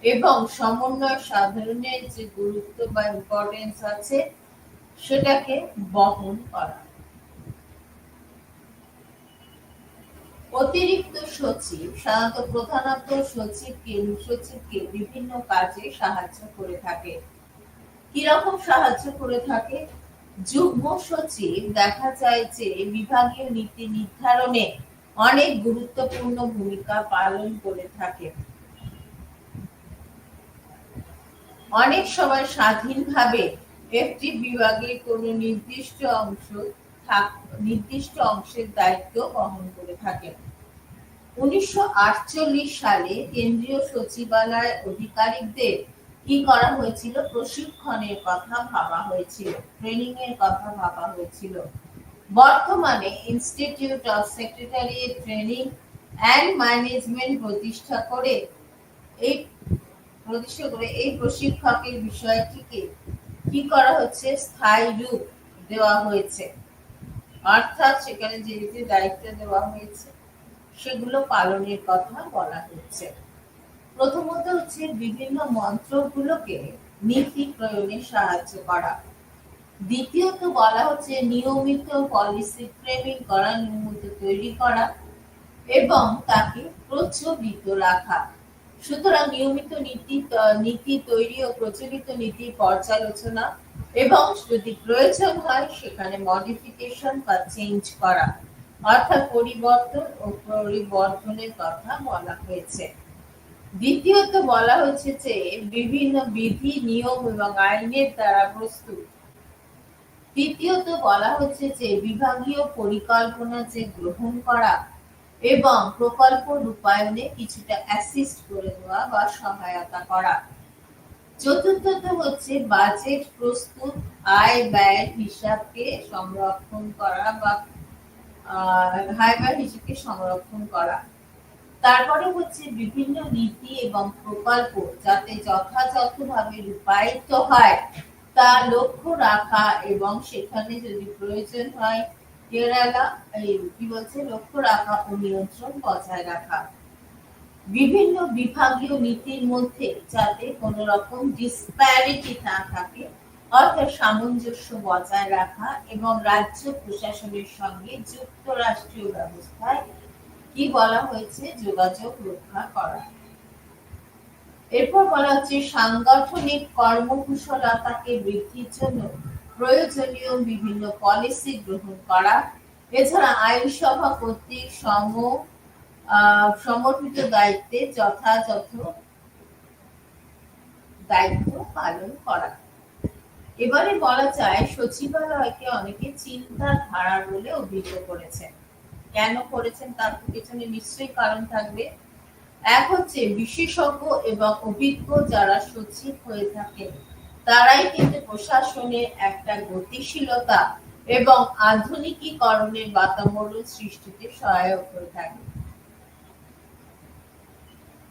এবং সমন্বয় সাধনের যে গুরুত্ব বা ইম্পর্টেন্স আছে সেটাকে বহন করা। অতিরিক্ত সচিব সাধারণত প্রধানত সচিবকে বিভিন্ন কাজে সাহায্য করে থাকে। কিরকম সাহায্য করে থাকে? যুগ্ম সচিব দেখা যায় যে বিভাগীয় নীতি নির্ধারণে অনেক গুরুত্বপূর্ণ ভূমিকা পালন করে থাকে। অনেক সময় স্বাধীনভাবে একটি বিভাগের কোনো নির্দিষ্ট অংশের দায়িত্ব বহন করে থাকে। 1948 সালে কেন্দ্রীয় সচিবালয় আধিকারিকদের কি করা হয়েছিল? প্রশিক্ষণের কথা ভাবা হয়েছিল, ট্রেনিং এর কথা ভাবা হয়েছিল। বর্তমানে institute of secretariat training and management প্রতিষ্ঠা করে এই উদ্দেশ্য করে এই প্রশিক্ষকের বিষয়টিকে কি করা হচ্ছে, স্থায়ী রূপ দেওয়া হয়েছে। অর্থাৎ সেখানে যে যে দায়িত্ব দেওয়া হয়েছে সেগুলো পালনের কথা বলা হচ্ছে। প্রথমত হচ্ছে বিভিন্ন মন্ত্রগুলোকে নীতি প্রয়োগে সাহায্য করা। দ্বিতীয়ত বলা হচ্ছে নিয়মিত পলিসি ফ্রেমিং করা, নিয়মিত তৈরি করা এবং তাকে প্রচলিত রাখা। সুতরাং নিয়মিত নীতি তৈরি ও প্রচলিত নীতি পর্যালোচনা এবং যদি প্রয়োজন হয় সেখানে মডিফিকেশন বা চেঞ্জ করা, অর্থাৎ পরিবর্তন ও পরিবর্ধনের কথা বলা হয়েছে। দ্বিতীয়ত বলা হয়েছে যে বিভিন্ন বিধি, নিয়ম এবং আইনের দ্বারা প্রস্তুত। তৃতীয়ত বলা হচ্ছে যে বিভাগীয় পরিকল্পনা যে গ্রহণ করা এবং প্রকল্প রূপায়ণে কিছুটা অ্যাসিস্ট করে দেওয়া বা সহায়তা করা। চতুর্থত হচ্ছে বাজেট প্রস্তুত, আয় ব্যয়ের হিসাবকে সংরক্ষণ করা বা আয় ব্যয়ের হিসাবকে সংরক্ষণ করা। তারপরে হচ্ছে বিভিন্ন নীতি এবং প্রকল্প যাতে যথাযথভাবে রূপায়িত হয় তা লক্ষ্য রাখা এবং সেখানে যদি প্রয়োজন হয় লক্ষ্য রাখা ও নিয়ন্ত্রণ বজায় রাখা। বিভিন্ন বিভাগীয় নীতির মধ্যে যাতে কোনো রকম ডিসপ্যারিটি না থাকে, অর্থাৎ সামঞ্জস্য বজায় রাখা এবং রাজ্য প্রশাসনের সঙ্গে যুক্তরাষ্ট্রীয় ব্যবস্থায় কি বলা হয়েছে, যোগাযোগ রক্ষা করা। এরপর বলা হচ্ছে সাংগঠনিক কর্মকুশলতাকে বৃদ্ধির জন্য প্রয়োজনীয় বিভিন্ন পলিসি গ্রহণ করা। এছাড়া আইনসভা কর্তৃক সমর্পিত দায়িত্বে যথাযথ দায়িত্ব পালন করা। এবারে বলা যায় সচিবালয়কে অনেকে চিন্তার ধারা বলে অভিহিত করেছেন। কেন করেছেন তার পেছনে নিশ্চয়ই কারণ থাকবে। এক হচ্ছে বিশেষজ্ঞ এবং অভিজ্ঞ যারা সচিব হয়ে থাকেন তারাই কিন্তু প্রশাসনের একটা গতিশীলতা এবং আধুনিকীকরণের বাতাবরণ সৃষ্টিতে সহায়ক হয়ে থাকে।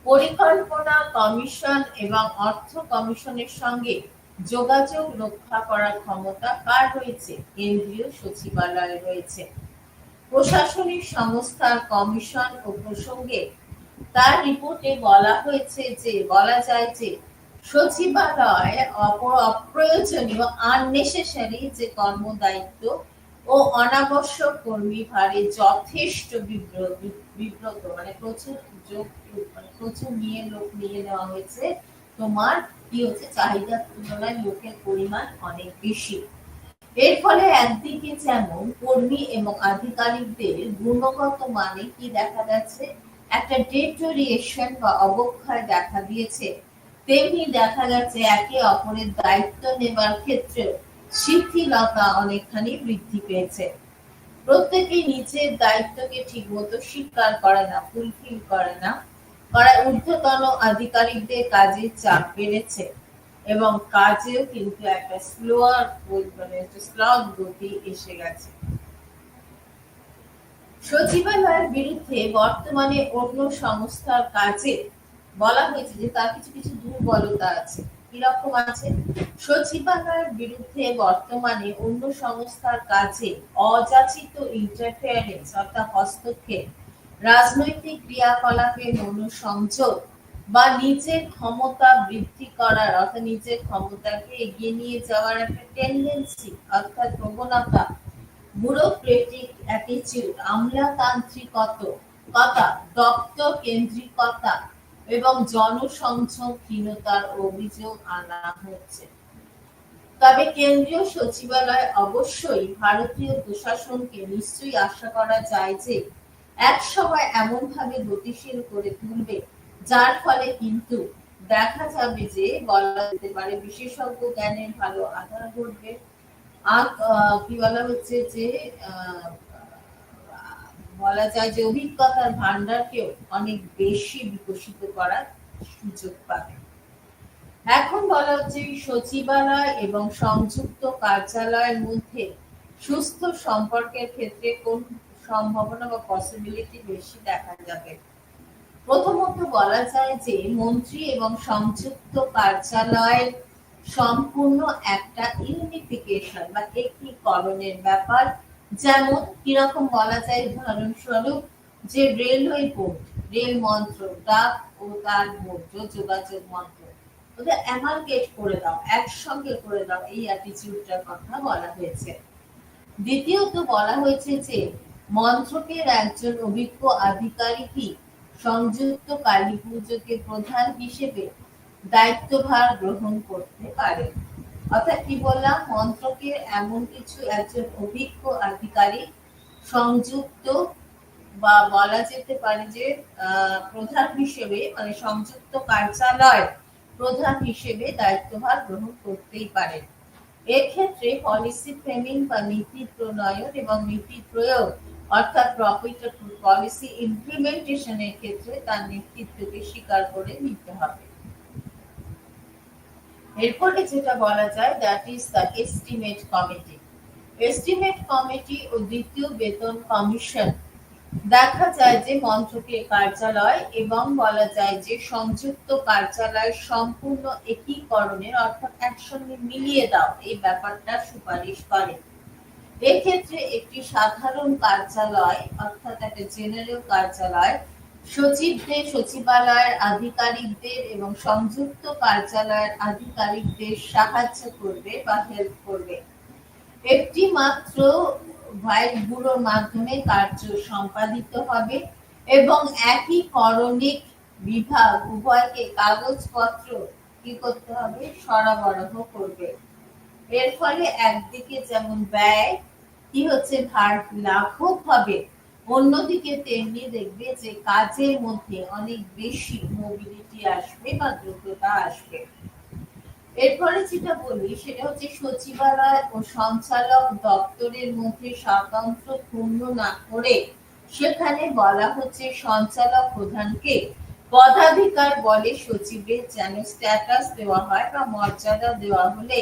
পরিকল্পনা কমিশন এবং অর্থ কমিশনের সঙ্গে যোগাযোগ রক্ষা করার ক্ষমতা কার রয়েছে? কেন্দ্রীয় সচিবালয়ে রয়েছে। প্রশাসনিক সংস্থার কমিশন ও প্রসঙ্গে তার রিপোর্টে বলা যায় যে সচিবালয় অপ্রয়োজনীয় আননেসেসারি যে কর্মদায়িত্ব ও অনাবশ্যক কর্মী ভারে যথেষ্ট বিব্রত, মানে প্রচুর লোক নিয়ে নেওয়া হয়েছে। তোমার কি হচ্ছে, চাহিদার তুলনায় লোকের পরিমাণ অনেক বেশি। এর ফলে একদিকে যেমন কর্মী এবং আধিকারিকদের গুণগত মানে কি দেখা যাচ্ছে, একটা ডেটোরিয়েশন বা অবক্ষয় দেখা দিয়েছে, তেমনি দেখা যাচ্ছে একে অপরের দায়িত্ব নেবার ক্ষেত্রে শিথিলতা অনেকখানি বৃদ্ধি পেয়েছে। প্রত্যেকে নিজের দায়িত্বকে ঠিক মতো স্বীকার করে না, ফুলফিল করে না। ঊর্ধ্বতন আধিকারিকদের কাজের চাপ বেড়েছে এবং কাজেও কিন্তু একটা স্লথ গতি এসে গেছে। সচিবালয়ের বিরুদ্ধে বর্তমানে অন্য সংস্থার কাজে বলা হয়েছে যে তার কিছু কিছু দুর্বলতা আছে। কিরকম আছে? সচিবালয়ের বিরুদ্ধে বর্তমানে অন্য সংস্থার কাজে অযাচিত ইন্টারফেয়ারেন্স অর্থাৎ হস্তক্ষেপ, রাজনৈতিক ক্রিয়াকলাপে মনোসংযোগ বা নিজের ক্ষমতা বৃদ্ধি করার অর্থাৎ নিজের ক্ষমতাকে এগিয়ে নিয়ে যাওয়ার একটা টেন্ডেন্সি অর্থাৎ প্রবণতা, ব্যুরোক্রেটিক অ্যাটিটিউড, আমলাতান্ত্রিকতা, দপ্তর কেন্দ্রিকতা এবং জনসংযোগহীনতার অভিযোগ আনা হচ্ছে। তবে কেন্দ্রীয় সচিবালয় অবশ্যই ভারতীয় প্রশাসনকে নিশ্চয়ই আশা করা যায় যে এক সময় এমনভাবে গতিশীল করে তুলবে যার ফলে কিন্তু দেখা যাবে যে বলা যেতে পারে বিশেষজ্ঞ জ্ঞানের ভালো আধার ঘটবে। কি বলা হচ্ছে যে বলা যায় যে অভিজ্ঞতার ভান্ডারকেও অনেক বেশি বিকশিত করার সুযোগ পাবে। এখন বলা হচ্ছে সচিবালয় এবং সংযুক্ত কার্যালয়ের মধ্যে সুস্থ সম্পর্কের ক্ষেত্রে কোন সম্ভাবনা বা পসিবিলিটি বেশি দেখা যাবে। প্রথমত বলা যায় যে মন্ত্রী এবং সংযুক্ত কার্যালয়ের সম্পূর্ণ একটা ইউনিফিকেশন বা একীকরণের ব্যাপার। যেমন কিরকম বলা যায়, উদাহরণস্বরূপ যে রেলওয়ে বোর্ড, রেল মন্ত্রক, ডাক ও তার বোর্ড, যোগাযোগ মন্ত্রক, ওদের অ্যামালগেট করে দাও, একসঙ্গে করে দাও, এই অ্যাটিটিউডটার কথা বলা হয়েছে। দ্বিতীয়ত বলা হয়েছে যে মন্ত্রকের একজন অভিজ্ঞ আধিকারিকই সংযুক্ত কালী পুজোকে প্রধান হিসেবে দায়িত্বভার গ্রহণ করতে পারে। অর্থাৎ কি বললাম, মন্ত্রকের এমন কিছু একজন অভিজ্ঞ আধিকারিক সংযুক্ত বা বলা যেতে পারে যে প্রধান হিসেবে, মানে সংযুক্ত কার্যালয় প্রধান হিসেবে দায়িত্বভার গ্রহণ করতেই পারে। এক্ষেত্রে পলিসি ফ্রেমিং বা নীতি প্রণয়ন এবং নীতি প্রয়োগ, অর্থাৎ পলিসি ইমপ্লিমেন্টেশনের ক্ষেত্রে তার নেতৃত্বকে স্বীকার করে নিতে হবে। এরপরে যেটা বলা যায়, that is the estimate committee. Estimate committee ও দ্বিতীয় বেতন কমিশন দেখা যায় যে মন্ত্রকের কার্যালয় এবং বলা যায় যে সংযুক্ত কার্যালয় সম্পূর্ণ একীকরণের, অর্থাৎ একসঙ্গে মিলিয়ে দাও, এই ব্যাপারটা সুপারিশ করে। এক্ষেত্রে একটি সাধারণ কার্যালয়, অর্থাৎ একটা জেনারেল কার্যালয় সচিবদের, সচিবালয়ের আধিকারিকদের এবং সংযুক্ত কার্যালয়ের আধিকারিকদের সাহায্য করবে বা হেল্প করবে। একটি মাত্র হোয়াইট ব্যুরোর মাধ্যমে কার্য সম্পাদিত হবে এবং একই করণিক বিভাগ উভয়কে কাগজপত্র কি করতে হবে, সরবরাহ করবে। এর ফলে একদিকে যেমন ব্যয় কি হচ্ছে, ভার লাঘব হবে, অন্যদিকে তেমনি দেখবে যে কাজের মধ্যে অনেক বেশি মোবিলিটি আসবে বা দ্রুততা আসবে। এরপরে যেটা বলি সেটা হচ্ছে সচিবালয় ও সঞ্চালক দপ্তরের মধ্যে স্বতন্ত্র পূর্ণ না করে সেখানে বলা হচ্ছে সঞ্চালক প্রধানকে পদাধিকার বলে সচিবের যেন স্ট্যাটাস দেওয়া হয় বা মর্যাদা দেওয়া হলে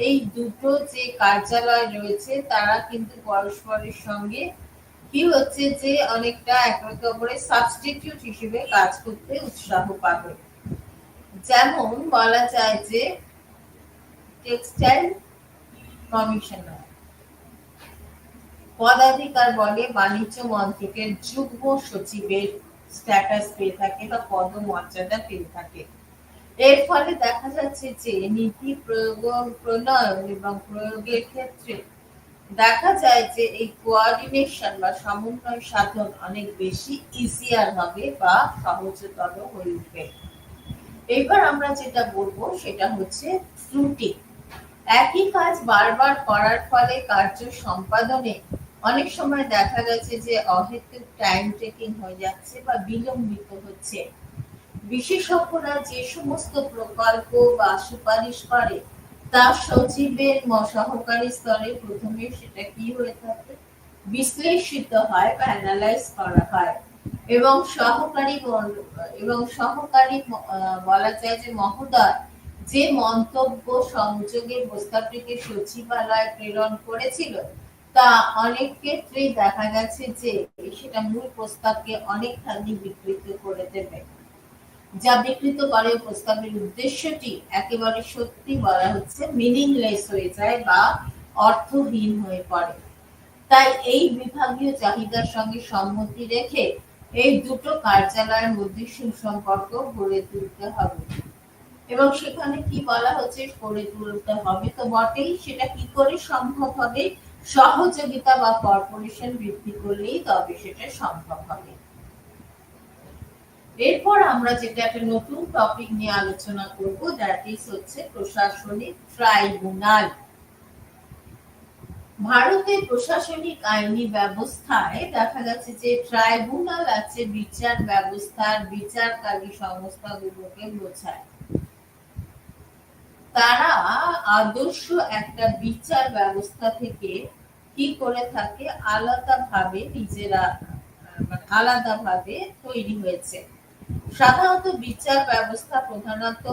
এই দুটো যে কার্যালয় রয়েছে তারা কিন্তু পরস্পরের সঙ্গে কি হচ্ছে যে অনেকটা একে অপরের সাবস্টিটিউট হিসেবে কাজ করতে উৎসাহ পাবে। যেমন বলা যায় যে টেক্সটাইল কমিশনার পদাধিকার বলে বাণিজ্য মন্ত্রকের যুগ্ম সচিবের স্ট্যাটাস পেয়ে থাকে বা পদমর্যাদা পেয়ে থাকে। এর ফলে দেখা যাচ্ছে যে নীতি প্রণয়ন এবং প্রয়োগের ক্ষেত্রে দেখা যায় যে এই কোঅর্ডিনেশন বা সমন্বয় সাধন অনেক বেশি ইজিয়ার হবে বা সহজতর হয়ে উঠবে। এবার আমরা যেটা বলবো সেটা হচ্ছে ত্রুটি। একই কাজ বারবার করার ফলে কার্য সম্পাদনে অনেক সময় দেখা গেছে যে অহেতুক টাইম টেকিং হয়ে যাচ্ছে বা বিলম্বিত হচ্ছে। বিশেষজ্ঞরা যে সমস্ত প্রকল্প বা সুপারিশ করে তা সচিবের সহকারী স্তরে প্রথমে সেটা কি হয়ে থাকে, বিশ্লেষিত হয় বা অ্যানালাইজ করা হয় এবং সহকারী বলা যায় যে মহোদয় যে মন্তব্য সংযোগে প্রস্তাবটিকে সচিবালয় প্রেরণ করেছিল তা অনেক ক্ষেত্রেই দেখা গেছে যে সেটা মূল প্রস্তাবকে অনেকখানি বিকৃত করে দেবে। যা বিকৃত করে প্রস্তাবের উদ্দেশ্যটি একেবারে সত্যি বলা হচ্ছে মিনিংলেস হয়ে যায় বা অর্থহীন হয়ে পড়ে। তাই এই বিভাগীয় চাহিদার সঙ্গে সম্মতি রেখে এই দুটো কার্যালয়ের মধ্যে সুসম্পর্ক গড়ে তুলতে হবে এবং সেখানে কি বলা হচ্ছে, গড়ে তুলতে হবে তো বটেই, সেটা কি করে সম্ভব হবে, সহযোগিতা বা কর্পোরেশন বৃদ্ধি করলেই তবে সেটা সম্ভব হবে। এরপর আমরা যেটা একটা নতুন টপিক নিয়ে আলোচনা করব, দ্যাট ইজ হচ্ছে প্রশাসনিক ট্রাইব্যুনাল। ভারতের প্রশাসনিক আইনি ব্যবস্থায় দেখা যাচ্ছে যে ট্রাইব্যুনাল আছে বিচার ব্যবস্থার বিচারকারী সংস্থাগুলোকে বোঝায়। তারা আদর্শ একটা বিচার ব্যবস্থা থেকে কি করে থাকে, আলাদাভাবে তৈরি হয়েছে। সাধারণত বিচার ব্যবস্থা প্রধানত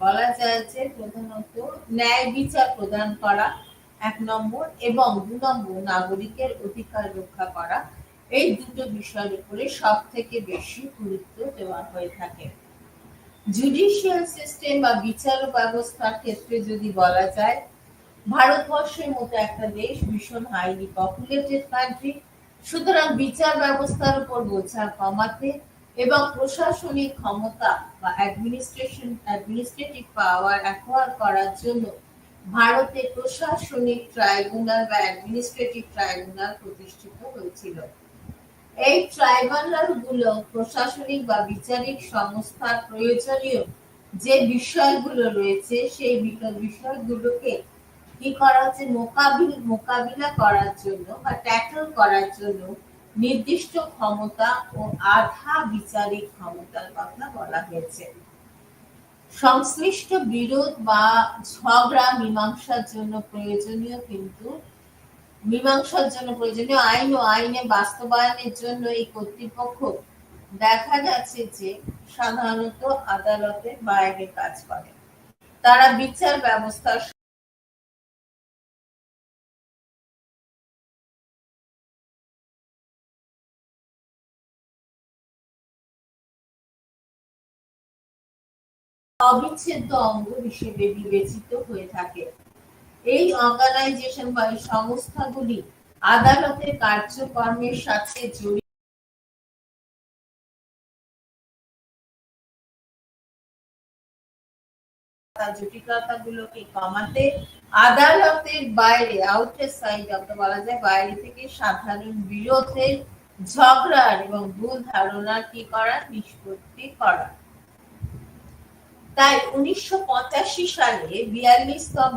বলা যায় যে প্রধানত ন্যায় বিচার প্রদান করা এক নম্বর, এবং ২ নম্বর নাগরিকের অধিকার রক্ষা করা। এই দুটো বিষয়ের উপরে সব থেকে বেশি গুরুত্ব দেওয়া হয়ে থাকে। জুডিশিয়াল সিস্টেম বা বিচার ব্যবস্থার ক্ষেত্রে যদি বলা যায়, ভারতবর্ষের মতো একটা দেশ ভীষণ হাইলি পপুলেটেড কান্ট্রি, সুতরাং বিচার ব্যবস্থার উপর বোঝা কমাতে এবং প্রশাসনিক ক্ষমতা বা অ্যাডমিনিস্ট্রেটিভ পাওয়ার অ্যাকোয়ার করার জন্য ভারতে প্রশাসনিক ট্রাইব্যুনাল বা অ্যাডমিনিস্ট্রেটিভ ট্রাইব্যুনাল প্রতিষ্ঠিত হয়েছিল। এই ট্রাইব্যুনাল গুলো প্রশাসনিক বা বিচারিক সংস্থার প্রয়োজনীয় যে বিষয়গুলো রয়েছে সেই বিষয়গুলোকে কি করা হচ্ছে, মোকাবিলা করার জন্য বা ট্যাকল করার জন্য নির্দিষ্ট ক্ষমতা ও আধা বিচারিক ক্ষমতার কথা বলা হয়েছে। সংশ্লিষ্ট বিরোধ বা ঝগড়া মীমাংসার জন্য প্রয়োজনীয় আইন ও আইনে বাস্তবায়নের জন্য এই কর্তৃপক্ষ দেখা যাচ্ছে যে সাধারণত আদালতের বাইরে কাজ করে। তারা বিচার ব্যবস্থার অবিচ্ছেদ্য অঙ্গ হিসেবে বিবেচিত হয়ে থাকে। এই অর্গানাইজেশন বা এই সংস্থাগুলি আদালতের কার্যক্রমের সাথে জড়িত জটিলতাগুলোকে কমাতে আদালতের বাইরে, আউটার সাইড বলা যায়, বাইরে থেকে সাধারণ বিরোধের, ঝগড়ার এবং ভুল ধারণার কি করা, নিষ্পত্তি করা। তাই 1985 সালে 42তম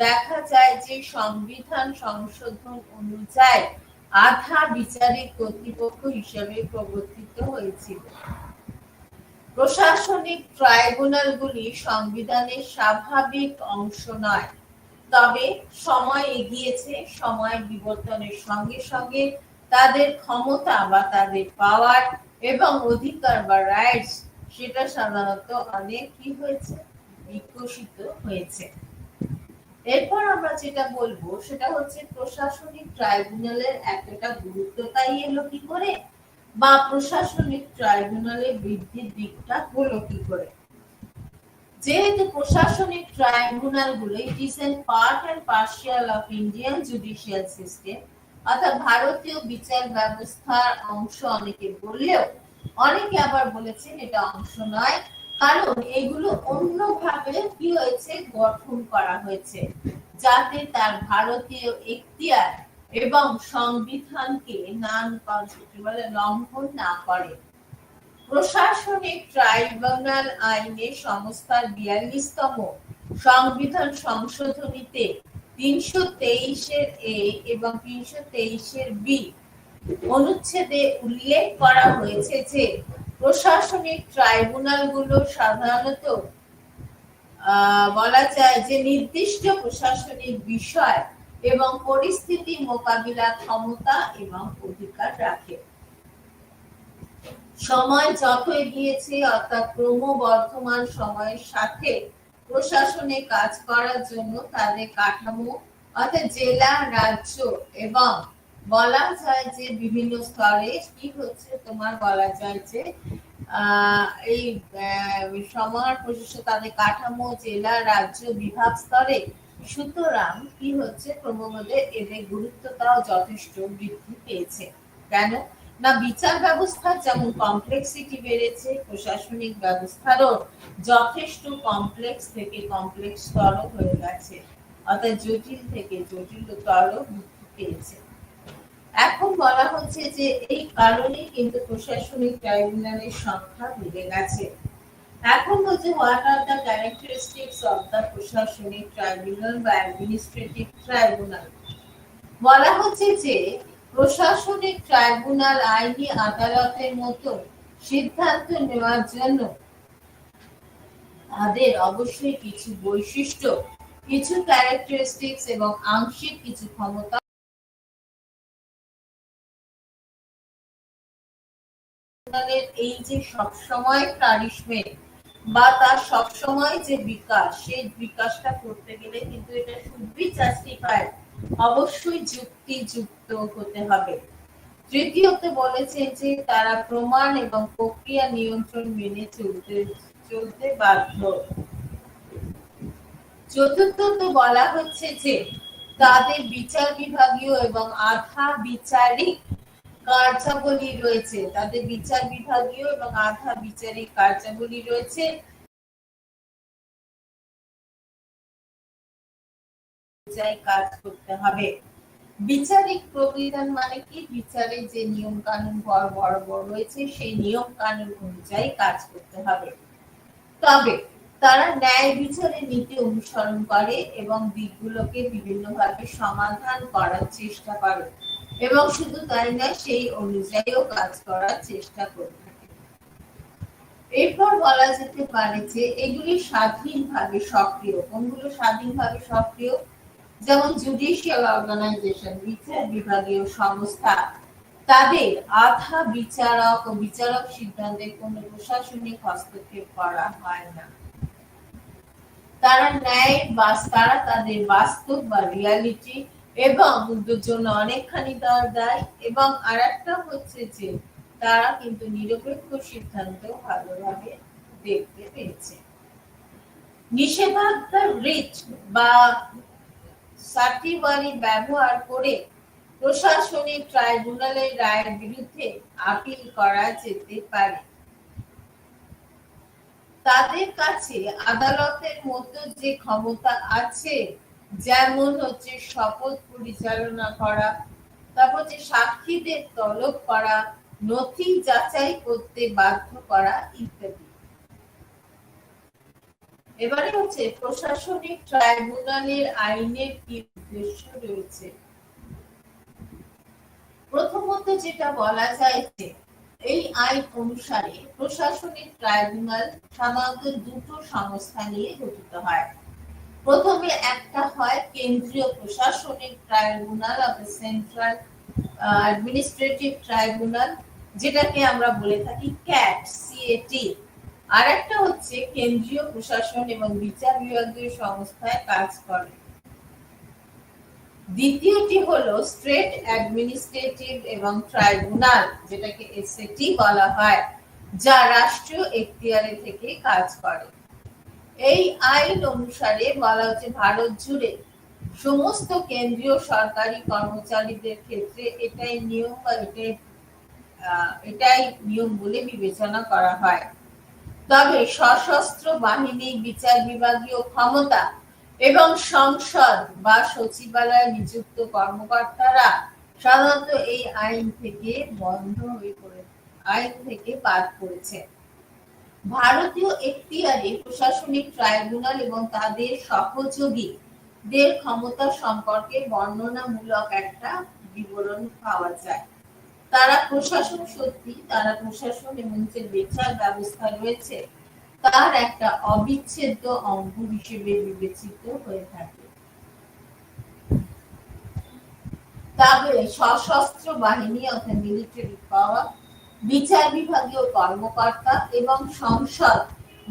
দেখা যায় যে সংবিধান সংশোধন অনুযায়ী আধা বিচারিক কর্তৃপক্ষ হিসেবে প্রবর্তিত হয়েছিল। প্রশাসনিক ট্রাইব্যুনালগুলি সংবিধানের স্বাভাবিক অংশ নয়, তবে সময় এগিয়েছে, সময় বিবর্তনের সঙ্গে সঙ্গে তাদের ক্ষমতা বা তাদের পাওয়ার এবং অধিকার বা রাইটস সেটা সাধারণত অনেক কি হয়েছে, বিকশিত হয়েছে। এরপর আমরা যেটা বলবো সেটা হচ্ছে প্রশাসনিক ট্রাইব্যুনালের এতটা গুরুত্ব তাই এলো কি করে, বা প্রশাসনিক ট্রাইব্যুনালের বৃদ্ধির দিকটা হলো কি করে। যেহেতু প্রশাসনিক ট্রাইব্যুনালগুলো it is an part and partial of Indian judicial system, অর্থাৎ ভারতীয় বিচার ব্যবস্থার অংশ অনেকে বললেও অনেকে আবার বলেছেন এটা অংশ নয়, কারণ এগুলো অন্যভাবে কি হয়েছে, গঠন করা হয়েছে যাতে তার ভারতীয় এখতিয়ার এবং সংবিধানকে লঙ্ঘন না করে। প্রশাসনিক ট্রাইব্যুনাল আইনে সংস্থার 42তম সংবিধান সংশোধনীতে 323-এর এ এবং 323-এর বি অনুচ্ছেদে উল্লেখ করা হয়েছে যে প্রশাসনিক ট্রাইব্যুনালগুলো সাধারণত বলা যায় যে নির্দিষ্ট প্রশাসনিক বিষয় এবং পরিস্থিতি মোকাবিলার ক্ষমতা এবং অধিকার রাখে। সময় যত এগিয়েছে, অর্থাৎ ক্রমবর্ধমান সময়ের সাথে প্রশাসনে কাজ করার জন্য তাদের কাঠামো, অর্থাৎ জেলা, রাজ্য এবং বলা যায় যে বিভিন্ন স্তরে কি হচ্ছে, তোমার বলা যায় যে এই সময় প্রশাসন তাদের কাঠামো, জেলা, রাজ্য, বিভাগ স্তরে, সুতরাং কি হচ্ছে, ক্রমবর্ধে এদের গুরুত্বটাও যথেষ্ট বৃদ্ধি পেয়েছে। কেন না, বিচার ব্যবস্থার যেমন কমপ্লেক্সিটি বেড়েছে, প্রশাসনিক ব্যবস্থারও যথেষ্ট কমপ্লেক্স থেকে কমপ্লেক্সতর হয়ে গেছে, অর্থাৎ জটিল থেকে জটিলতর বৃদ্ধি পেয়েছে। এখন বলা হচ্ছে যে এই কারণে কিন্তু প্রশাসনিক ট্রাইব্যুনালের সংখ্যা বেড়ে গেছে। এখন বলছে what are the characteristics of the প্রশাসনিক ট্রাইব্যুনাল বা অ্যাডমিনিস্ট্রেটিভ ট্রাইব্যুনাল। বলা হচ্ছে যে প্রশাসনিক ট্রাইব্যুনাল আইনি আদালতের মতো সিদ্ধান্ত নেওয়ার জন্য তাদের অবশ্যই কিছু বৈশিষ্ট্য, কিছু ক্যারেক্টারিস্টিক্স এবং আংশিক কিছু ক্ষমতা এই যে সবসময় পানিশমেন্ট বা তার সবসময় যে বিকাশ, সেই বিকাশটা করতে গেলে কিন্তু এটা শুড বি জাস্টিফাইড, অবশ্যই যুক্তিযুক্ত হতে হবে। তৃতীয়ত বলেছেন যে তারা প্রমাণ এবং প্রক্রিয়া নিয়ন্ত্রণ মেনে চলতে বাধ্য। চতুর্থত বলা হচ্ছে যে তাদের বিচার বিভাগীয় এবং আধা বিচারিক কার্যাবলী রয়েছে, তাদের বিচার বিভাগীয় এবং আধা বিচারিক কার্যাবলী রয়েছে। কাজ করতে হবে। বিচারিক প্রবিধান মানে কি? বিচারে যে নিয়ম কানুন বড় রয়েছে সেই নিয়ম কানুন অনুযায়ী কাজ করতে হবে। তবে তারা ন্যায় বিচারের নীতি অনুসরণ করে এবং দিকগুলোকে বিভিন্নভাবে সমাধান করার চেষ্টা করে এবং শুধু তাই নয়, সেই অনুযায়ীও কাজ করার চেষ্টা করে থাকে। এরপর বলা যেতে পারে যে এগুলি স্বাধীনভাবে সক্রিয়। কোনগুলো স্বাধীনভাবে সক্রিয়? যেমন জুডিশিয়াল অর্গানাইজেশন, বিচার বিভাগীয় সংস্থা, তাদের আধা বিচারক ও বিচারক সিদ্ধান্তে কোনো প্রশাসনিক হস্তক্ষেপ করা হয় না। তারা তাদের বাস্তব বা রিয়ালিটি এবং জন্য অনেকখানি দায়। এবং আরেকটা হচ্ছে যে তারা কিন্তু নিরপেক্ষ সিদ্ধান্ত ভালোভাবে দেখতে পেয়েছে। নিষেধাজ্ঞার রিট বা সার্টিওয়ারি ব্যবহার করে প্রশাসনিক ট্রাইব্যুনালের রায়ের বিরুদ্ধে আপিল করা যেতে পারে। তাদের কাছে আদালতের মতো যে ক্ষমতা আছে, যেমন হচ্ছে শপথ পরিচালনা করা, তারপর যে সাক্ষীদের তলব করা, নথি যাচাই করতে বাধ্য করা ইত্যাদি। এবারে হচ্ছে প্রশাসনিক ট্রাইব্যুনালের আইনের কি উদ্দেশ্য রয়েছে। প্রথমত যেটা বলা যায় যে এই আইন অনুসারে প্রশাসনিক ট্রাইব্যুনাল সাধারণত দুটো সংস্থা নিয়ে গঠিত হয়। প্রথমে একটা হয় কেন্দ্রীয় প্রশাসনিক tribunal of the central administrative tribunal, যেটাকে আমরা বলে থাকি ক্যাট, সিএটি। আর একটা হচ্ছে কেন্দ্রীয় প্রশাসন এবং বিচার বিভাগীয় সংস্থায় কাজ করে। দ্বিতীয়টি হলো স্টেট অ্যাডমিনিস্ট্রেটিভ এবং ট্রাইব্যুনাল, যেটাকে এসএটি বলা হয়, যা রাষ্ট্রীয় এখতিয়ারে থেকে কাজ করে। এই আইন অনুসারে বলা হচ্ছে ভারত জুড়ে সমস্ত কেন্দ্রীয় সরকারি কর্মচারীদের ক্ষেত্রে এটাই নিয়ম বা এটাই নিয়ম বলে বিবেচনা করা হয়। তবে সশস্ত্র বাহিনী, বিচার বিভাগীয় ক্ষমতা এবং সংসদ বা সচিবালয়ে নিযুক্ত কর্মকর্তারা সাধারণত এই আইন থেকে বাদ পড়েছে। ভারতীয় এখতিয়ারে প্রশাসনিক ট্রাইব্যুনাল এবং তাদের সহযোগীদের ক্ষমতা সম্পর্কে বর্ণনামূলক একটা বিবরণ পাওয়া যায়। তারা প্রশাসন এবং যে বিচার ব্যবস্থা রয়েছে তার একটা অবিচ্ছেদ্য অঙ্গ হিসেবে বিবেচিত হয়ে থাকে। তবে সশস্ত্র বাহিনী অর্থাৎ মিলিটারি পাওয়ার, বিচার বিভাগীয় কর্মকর্তা এবং সংসদ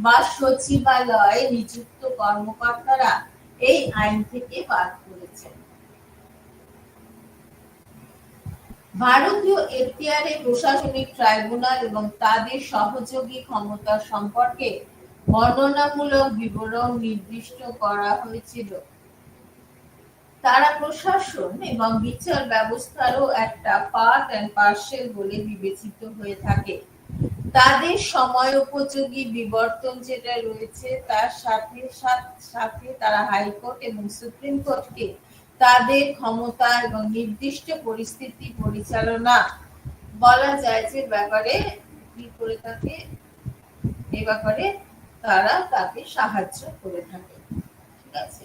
বা সচিবালয়ে নিযুক্ত কর্মকর্তারা এই আইন থেকে বাদ পড়েছেন। ভারতীয় এখতিয়ারে প্রশাসনিক ট্রাইব্যুনাল এবং তাদের সহযোগী ক্ষমতা সম্পর্কে বর্ণনামূলক বিবরণ নির্দিষ্ট করা হয়েছিল। তারা প্রশাসন এবং বিচার ব্যবস্থারও একটা পার্ট অ্যান্ড পার্সেল বলে বিবেচিত হয়ে থাকে। তাদের সময়োপযোগী বিবর্তন যেটা রয়েছে তার সাথে তারা হাইকোর্ট এবং সুপ্রিম কোর্টকে তাদের ক্ষমতা এবং নির্দিষ্ট পরিস্থিতি পরিচালনা বলা যায় যে ব্যাপারে কি করে থাকে, এ ব্যাপারে তারা তাকে সাহায্য করে থাকে। ঠিক আছে,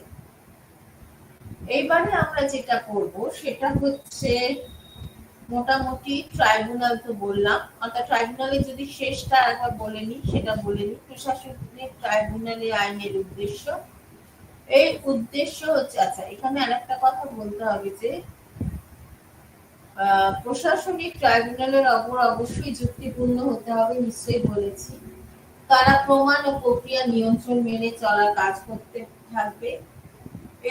এইবারে আমরা যেটা করব সেটা হচ্ছে মোটামুটি ট্রাইব্যুনাল তো বললাম, অর্থাৎ ট্রাইব্যুনালে যদি শেষটা একবার সেটা বলে নিই। প্রশাসনিক ট্রাইব্যুনালের আইনের উদ্দেশ্য, এই উদ্দেশ্য হচ্ছে, আচ্ছা এখানে আরেকটা কথা বলতে হবে যে প্রশাসনিক ট্রাইব্যুনালের অবশ্যই যুক্তিপূর্ণ হতে হবে, নিশ্চয়ই বলেছি। তারা প্রমাণ ও প্রক্রিয়া নিয়ন্ত্রণ মেনে চলার কাজ করতে থাকবে।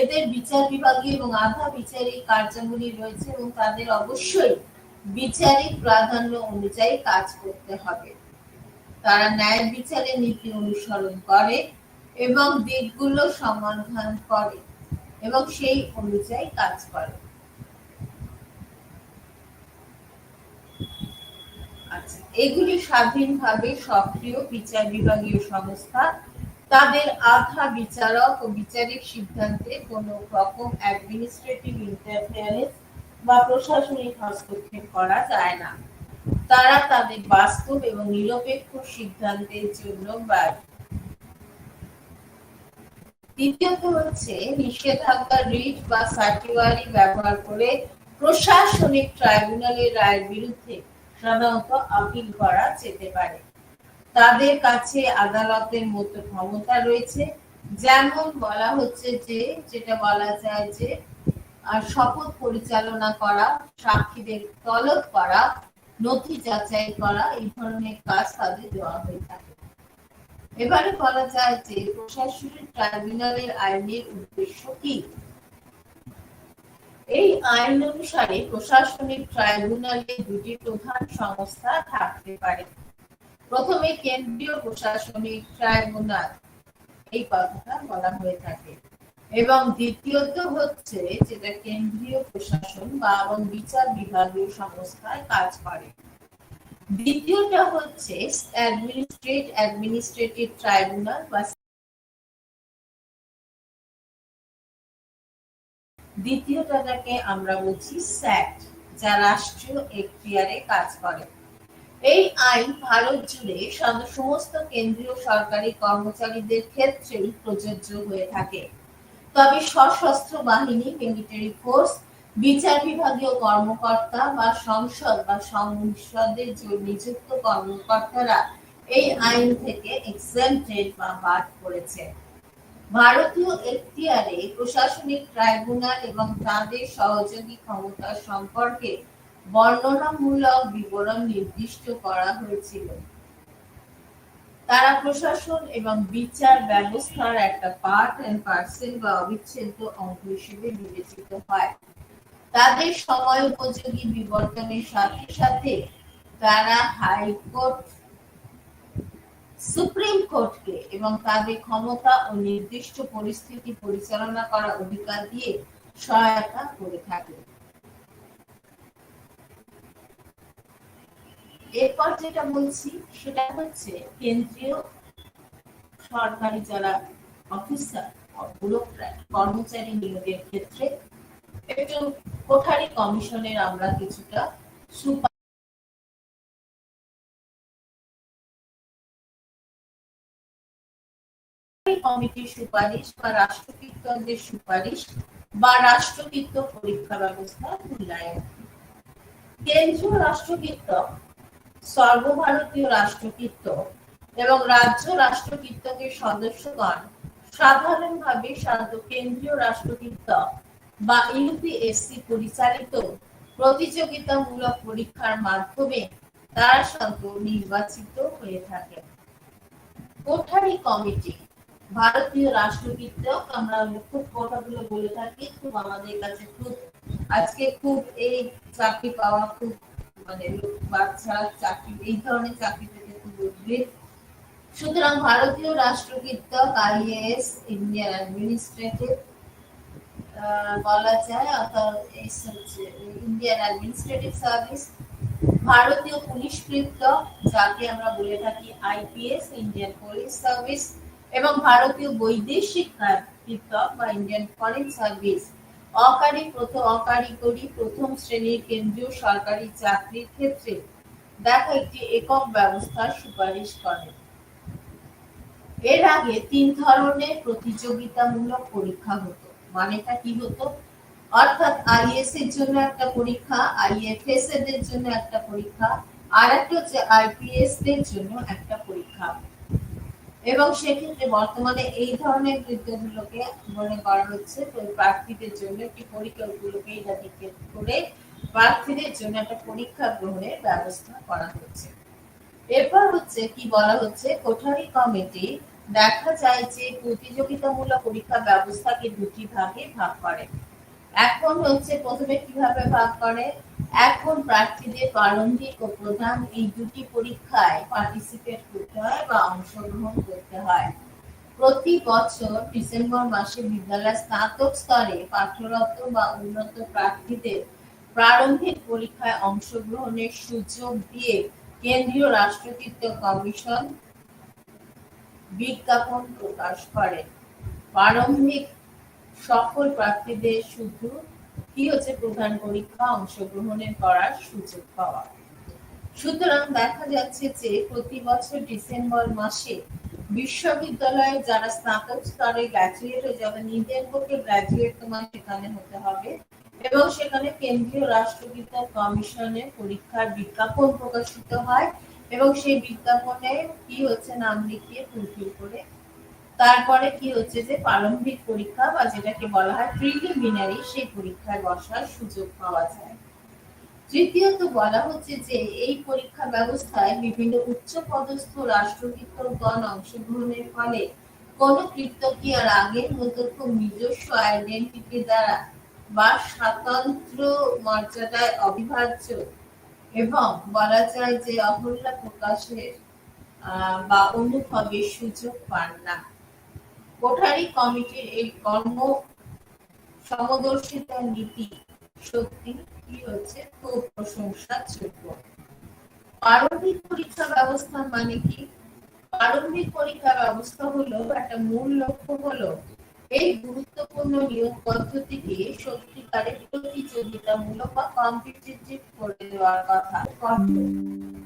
এদের বিচার বিভাগীয় এবং আধা বিচারিক কার্যাবলী রয়েছে এবং তাদের অবশ্যই বিচারিক প্রাধান্য অনুযায়ী কাজ করতে হবে। তারা ন্যায় বিচারের নীতি অনুসরণ করে এবং দিকগুলো সমাধান করে এবং সেই অনুযায়ী কাজ করে। আচ্ছা, এগুলি স্বাধীনভাবে সক্রিয় বিচার বিভাগীয় সংস্থা। তাদের আধা বিচারক ও বিচারিক সিদ্ধান্তে কোনো রকম অ্যাডমিনিস্ট্রেটিভ ইন্টারফেয়ারেন্স বা প্রশাসনিক হস্তক্ষেপ করা যায় না। তারা তাদের বাস্তব এবং নিরপেক্ষ সিদ্ধান্তের জন্য দায়ী। দ্বিতীয়ত হচ্ছে নিষেধাজ্ঞা, রিট বা সার্টিওয়ারি ব্যবহার করে প্রশাসনিক ট্রাইব্যুনালের রায়ের বিরুদ্ধে সাধারণত আপিল করা যেতে পারে। তাদের কাছে আদালতের মতো ক্ষমতা রয়েছে, যেমন বলা হচ্ছে যে, যেটা বলা যায় যে শপথ পরিচালনা করা, সাক্ষীদের তলব করা, নথি যাচাই করা, এই ধরনের কাজ তাদের দেওয়া হয়ে থাকে। এবারে বলা যায় যে প্রশাসনিক ট্রাইব্যুনালের আইনের উদ্দেশ্য কি। এই আইন অনুসারে প্রশাসনিক ট্রাইব্যুনালে দুটি প্রধান সংস্থা থাকতে পারে। প্রথমে কেন্দ্রীয় প্রশাসনিক ট্রাইব্যুনাল, এই কথাটা বলা হয়ে থাকে, এবং দ্বিতীয়ত হচ্ছে যেটা কেন্দ্রীয় প্রশাসন বা বিচার বিভাগীয় সংস্থায় কাজ করে। দ্বিতীয়টা হচ্ছে অ্যাডমিনিস্ট্রেটিভ ট্রাইব্যুনাল বা দ্বিতীয়টাকে আমরা বলছি স্যাট, যা রাষ্ট্রীয় এখতিয়ারে কাজ করে। এই আইন ভারত জুড়ে সমস্ত কেন্দ্রীয় সরকারি কর্মচারীদের ক্ষেত্রেই প্রযোজ্য হয়ে থাকে। তবে সশস্ত্র বাহিনী, মিলিটারি ফোর্স, বিচার বিভাগীয় কর্মকর্তা বা সংসদ বা সংসদের নিযুক্ত কর্মকর্তারা এই আইন থেকে এক্সেম্পটেড বা বাদ পড়েছে। ভারতীয় এখতিয়ারে প্রশাসনিক ট্রাইব্যুনাল এবং তাদের সহযোগী ক্ষমতা সম্পর্কে বর্ণনামূলক বিবরণ নির্দিষ্ট করা হয়েছিল। তারা প্রশাসন এবং বিচার ব্যবস্থার একটা পার্ট এন্ড পার্সেল বা অবিচ্ছেদ্য অঙ্গ হিসেবে বিবেচিত হয়। তাদের সময় উপযোগী বিবর্তনের সাথে সাথে তারা হাইকোর্ট, সুপ্রিম কোর্টকে এবং তাদের ক্ষমতা ও নির্দিষ্ট পরিস্থিতি পরিচালনা করার অধিকার দিয়ে সহায়তা করে থাকে। এরপর যেটা বলছি সেটা হচ্ছে কেন্দ্রীয় সরকারি যারা অফিসার, ব্যুরোক্র্যাট, কর্মচারী নিয়োগের ক্ষেত্রে একটু কোঠারি কমিশনের আমরা কিছুটা কমিটির সুপারিশ বা রাষ্ট্রকীর্তনদের সুপারিশ বা রাষ্ট্রকীর্ত পরীক্ষা ব্যবস্থা মূল্যায়ন। কেন্দ্রীয় রাষ্ট্রকীর্তক, সর্বভারতীয় রাষ্ট্রকীর্তক এবং রাজ্য রাষ্ট্রকীর্তকের সদস্যগণ সাধারণভাবে কেন্দ্রীয় রাষ্ট্রকীর্তক বা ইউপিএসসি পরিচালিত প্রতিযোগিতামূলক পরীক্ষার মাধ্যমে তারা নির্বাচিত হয়ে থাকে। কোঠারি কমিটি, ভারতীয় রাষ্ট্রকীর্তক, আমরা খুব কথাগুলো বলে থাকি, খুব আমাদের কাছে খুব আজকে খুব এই চাকরি পাওয়া খুব মানে বাচ্চারা চাকরি, এই ধরনের চাকরি পেতে খুব উদ্গ্রীব। সুতরাং ভারতীয় রাষ্ট্রকীর্তক, আইএএস, ইন্ডিয়ান অ্যাডমিনিস্ট্রেটিভ বলা যায়, অর্থাৎ ইন্ডিয়ান অ্যাডমিনিস্ট্রেটিভ সার্ভিস, ভারতীয় পুলিশ কীর্তক, যাকে আমরা বলে থাকি আইপিএস, ইন্ডিয়ান পুলিশ সার্ভিস, এবং ভারতীয় বৈদেশিক কীর্তক বা ইন্ডিয়ান ফরেন সার্ভিস অকারিগরি প্রথম শ্রেণীর কেন্দ্রীয় সরকারি চাকরির ক্ষেত্রে দেখা একটি একক ব্যবস্থার সুপারিশ করে। এর আগে 3 ধরনের প্রতিযোগিতামূলক পরীক্ষা হতো। মানেটা কি হতো? অর্থাৎ আইএস এর জন্য একটা পরীক্ষা, আইএফএস এর জন্য একটা পরীক্ষা, আর একটা হচ্ছে আইপিএস এর জন্য একটা পরীক্ষা। এবং সেক্ষেত্রে বর্তমানে এই ধরনের বিদ্যাগুলোকে মনে করা হচ্ছে প্রার্থীদের জন্য একটি পরীক্ষাগুলোকে ইন্ডিকেট করে প্রার্থীদের জন্য একটা পরীক্ষা গ্রহণের ব্যবস্থা করা হচ্ছে। এরপর হচ্ছে কি বলা হচ্ছে, কোঠারি কমিটি দেখা যায় যে প্রতিযোগিতামূলক পরীক্ষা ব্যবস্থাকে দুটি ভাগে ভাগ করে। এখন হচ্ছে প্রথমে কিভাবে ভাগ করে, এখন প্রার্থীদের প্রারম্ভিক ও প্রধান এই দুটি পরীক্ষায় পার্টিসিপেট করতে হয় বা অংশগ্রহণ করতে হয়। প্রতি বছর ডিসেম্বর মাসে বিদ্যালয়ের স্নাতক স্তরে পাঠরত বা উন্নত প্রার্থীদের প্রারম্ভিক পরীক্ষায় অংশগ্রহণের সুযোগ দিয়ে কেন্দ্রীয় রাষ্ট্রকৃত কমিশন বিজ্ঞাপন প্রকাশ করে। প্রারম্ভিক সকল প্রার্থীদের শুধু কি হচ্ছে প্রধান পরীক্ষা অংশগ্রহণের করার সুযোগ পাওয়া। সুতরাং দেখা যাচ্ছে যে প্রতি বছর ডিসেম্বর মাসে বিশ্ববিদ্যালয়ে যারা স্নাতক স্তরে গ্র্যাজুয়েট হয়ে যাবে, নিজের পক্ষে গ্র্যাজুয়েট তোমার সেখানে হতে হবে এবং সেখানে কেন্দ্রীয় রাষ্ট্রকৃত কমিশনের পরীক্ষার বিজ্ঞাপন প্রকাশিত হয় এবং সেই বিজ্ঞাপনে কি হচ্ছে নাম লিখিয়ে ফুলফিল করে তারপরে কি হচ্ছে যে প্রারম্ভিক পরীক্ষা বা যেটাকে বলা হয় প্রিলিমিনারি সেই পরীক্ষায় বসার সুযোগ পাওয়া যায়। তৃতীয়ত বলা হচ্ছে যে এই পরীক্ষা ব্যবস্থায় বিভিন্ন উচ্চপদস্থ রাষ্ট্রকৃতগণ অংশগ্রহণের ফলে কোন কৃতজ্ঞ আর আগের মতো খুব নিজস্ব আইডেন্টিটি দ্বারা বা স্বাতন্ত্র মর্যাদায় অবিভাজ্য এবং বলা যায় যে অহল্যা প্রকাশের বা অনুভবের সুযোগ পান না। কোঠারি কমিটির এই কর্ম সমদর্শিতার নীতি সত্যি কি হচ্ছে খুব প্রশংসার যোগ্য। প্রারম্ভিক পরীক্ষা ব্যবস্থা মানে কি? প্রারম্ভিক পরীক্ষা ব্যবস্থা হলো একটা মূল লক্ষ্য হলো এই গুরুত্বপূর্ণ নিয়োগ পদ্ধতিকে সত্যিকারের প্রতিযোগিতামূলক বা কম্পিটিটিভ করে দেওয়ার কথা।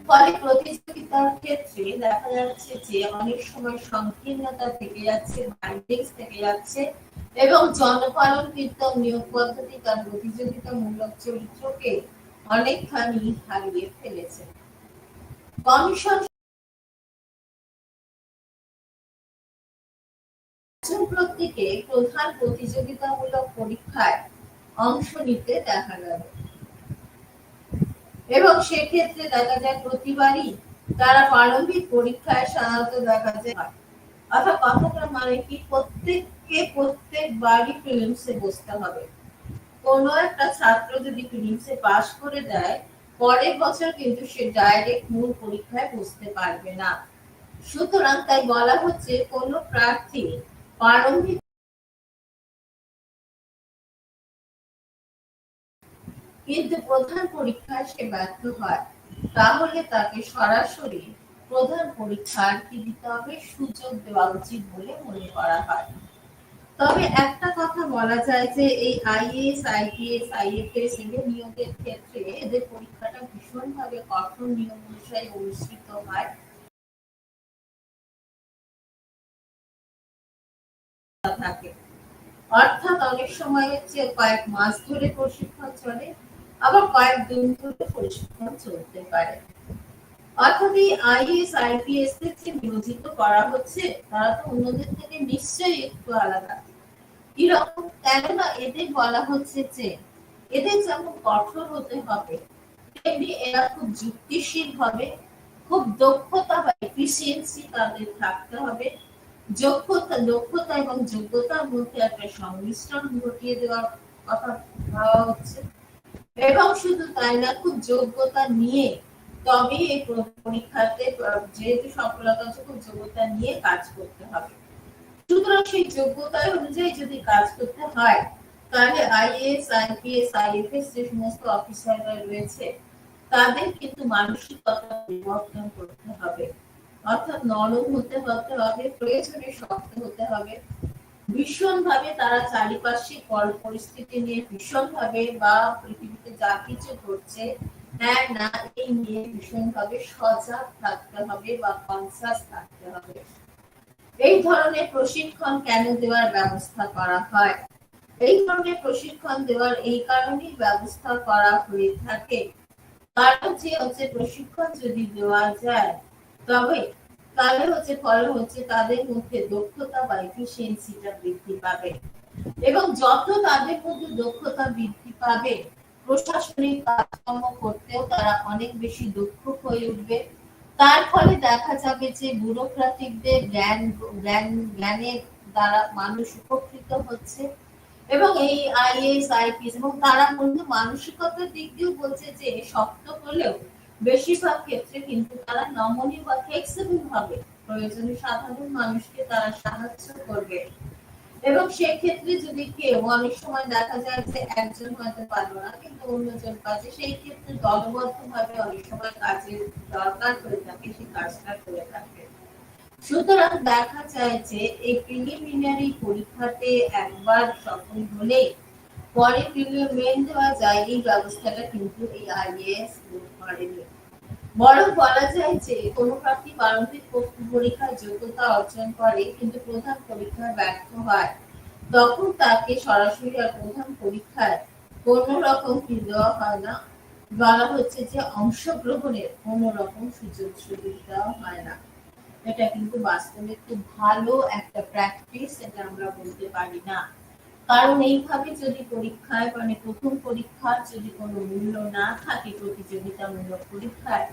ফলে প্রতিযোগিতার ক্ষেত্রে দেখা যাচ্ছে যে অনেক সময় সংকীর্ণতা থেকে যাচ্ছে, বাইন্ডিংস থেকে যাচ্ছে এবং জনপালনকৃত নিয়োগ পদ্ধতি তার প্রতিযোগিতামূলক চরিত্রকে অনেকখানি হারিয়ে ফেলেছে। কমিশন প্রত্যেকে প্রধান প্রতিযোগিতামূলক পরীক্ষায় অংশ নিতে দেখা গেল এবং সেক্ষেত্রে দেখা যায় প্রতিবারই তারা প্রারম্ভিক পরীক্ষায় সাধারণত দেখা যায়। অর্থাৎ কথাটা মানে কি, প্রত্যেককে প্রত্যেকবারই প্রিলিমসে বসতে হবে। কোন একটা ছাত্র যদি প্রিলিমসে পাস করে দেয়, পরের বছর কিন্তু সে ডাইরেক্ট মূল পরীক্ষায় বসতে পারবে না। সুতরাং তাই বলা হচ্ছে কোন প্রার্থী প্রারম্ভিক কিন্তু প্রধান পরীক্ষায় সে ব্যর্থ হয়, তাহলে তাকে সরাসরি প্রধান পরীক্ষার কি দিতে হবে, সুযোগ দেওয়া উচিত বলে মনে করা হয়। তবে একটা কথা বলা যায় যে এই আইএএস, আইপিএস, আইএফএস এদের নিয়োগের ক্ষেত্রে এদের পরীক্ষাটা ভীষণভাবে কঠোর নিয়ম অনুসারে অনুষ্ঠিত হয়। থাকে অর্থাৎ অনেক সময় হচ্ছে কয়েক মাস ধরে প্রশিক্ষণ চলে, আবার কয়েক দিন ধরে প্রশিক্ষণ চলতে পারে। অর্থাৎ এই আইএএস, আইপিএস দের যে নিয়োজিত করা হচ্ছে তারা তো অন্যদের থেকে নিশ্চয়ই একটু আলাদা। কিরকম? কেননা এদের বলা হচ্ছে যে এদের যেমন কঠোর হতে হবে তেমনি এরা খুব যুক্তিশীল হবে, খুব দক্ষতা বা এফিসিয়েন্সি তাদের থাকতে হবে। দক্ষতা এবং যোগ্যতার মধ্যে একটা সংমিশ্রণ ঘটিয়ে দেওয়ার কথা ভাবা হচ্ছে এবং শুধু তাই না, খুব যোগ্যতা নিয়ে তবে এই পরীক্ষাতে যেহেতু সফলতা হচ্ছে খুব যোগ্যতা নিয়ে কাজ করতে হবে। সুতরাং সেই যোগ্যতার অনুযায়ী যদি কাজ করতে হয় তাহলে আইএএস, আইপিএস, আইএফএস যে সমস্ত অফিসাররা রয়েছে তাদের কিন্তু মানসিকতা পরিবর্তন করতে হবে। অর্থাৎ নরম হতে হবে, প্রয়োজনে শক্ত হতে হবে। ভীষণভাবে তারা চারিপার্শ্বিক পরিস্থিতি নিয়ে ভীষণভাবে বা পৃথিবীতে যা কিছু ঘটছে হ্যাঁ না এই নিয়ে ভীষণভাবে সজাগ থাকতে হবে বা কনসাস থাকতে হবে। এই ধরনের প্রশিক্ষণ কেন দেওয়ার ব্যবস্থা করা হয়? এই ধরনের প্রশিক্ষণ দেওয়ার এই কারণেই ব্যবস্থা করা হয়ে থাকে কারণ যে হচ্ছে প্রশিক্ষণ যদি দেওয়া যায় তবে তাহলে হচ্ছে ফলে হচ্ছে তাদের মধ্যে দক্ষতা বা এফিসিয়েন্সিটা বৃদ্ধি পাবে এবং যত তাদের মধ্যে দক্ষতা বৃদ্ধি পাবে প্রশাসনিক কাজকর্ম করতেও তারা অনেক বেশি দক্ষ হয়ে উঠবে। তার ফলে দেখা যাবে যে ব্যুরোক্রাটিকদের জ্ঞানের দ্বারা মানুষ উপকৃত হচ্ছে, এবং এই আইএএস আইপিএস এবং তারা কিন্তু মানসিকতার দিক দিয়েও বলছে যে শক্ত হলেও বেশিরভাগ ক্ষেত্রে কিন্তু তারা নমনীয় বা ফ্লেক্সিবল হবে, প্রয়োজনে সাধারণ মানুষকে তারা সাহায্য করবে। এবং সেক্ষেত্রে যদি কেউ অনেক সময় দেখা যায় যে একজন হয়তো পারলো না কিন্তু অন্যজন পাচ্ছে, সেই ক্ষেত্রে দলবদ্ধ ভাবে অনেক সময় কাজের দরকার করে থাকে, সেই কাজটা করে থাকে। সুতরাং দেখা যায় যে এই প্রিলিমিনারি পরীক্ষাতে একবার সফল হলেই পরে মেন দেওয়া যায়, এই ব্যবস্থাটা কিন্তু এই আইএএস করেনি। বরং বলা যায় যে কোনো প্রার্থী প্রারম্ভিক পরীক্ষায় যোগ্যতা অর্জন করে কিন্তু প্রধান পরীক্ষায় ব্যর্থ হয়, তখন তাকে সরাসরি আর প্রধান পরীক্ষায় কোনো রকম কি দেওয়া হয় না, বলা হচ্ছে যে অংশগ্রহণের কোনো রকম সুযোগ সুবিধা দেওয়া হয় না। এটা কিন্তু বাস্তবে খুব ভালো একটা প্র্যাকটিস, এটা আমরা বলতে পারি না। কারণ এইভাবে যদি পরীক্ষায় মানে প্রথম পরীক্ষার যদি কোনো মূল্য না থাকে, প্রতিযোগিতামূলক পরীক্ষায়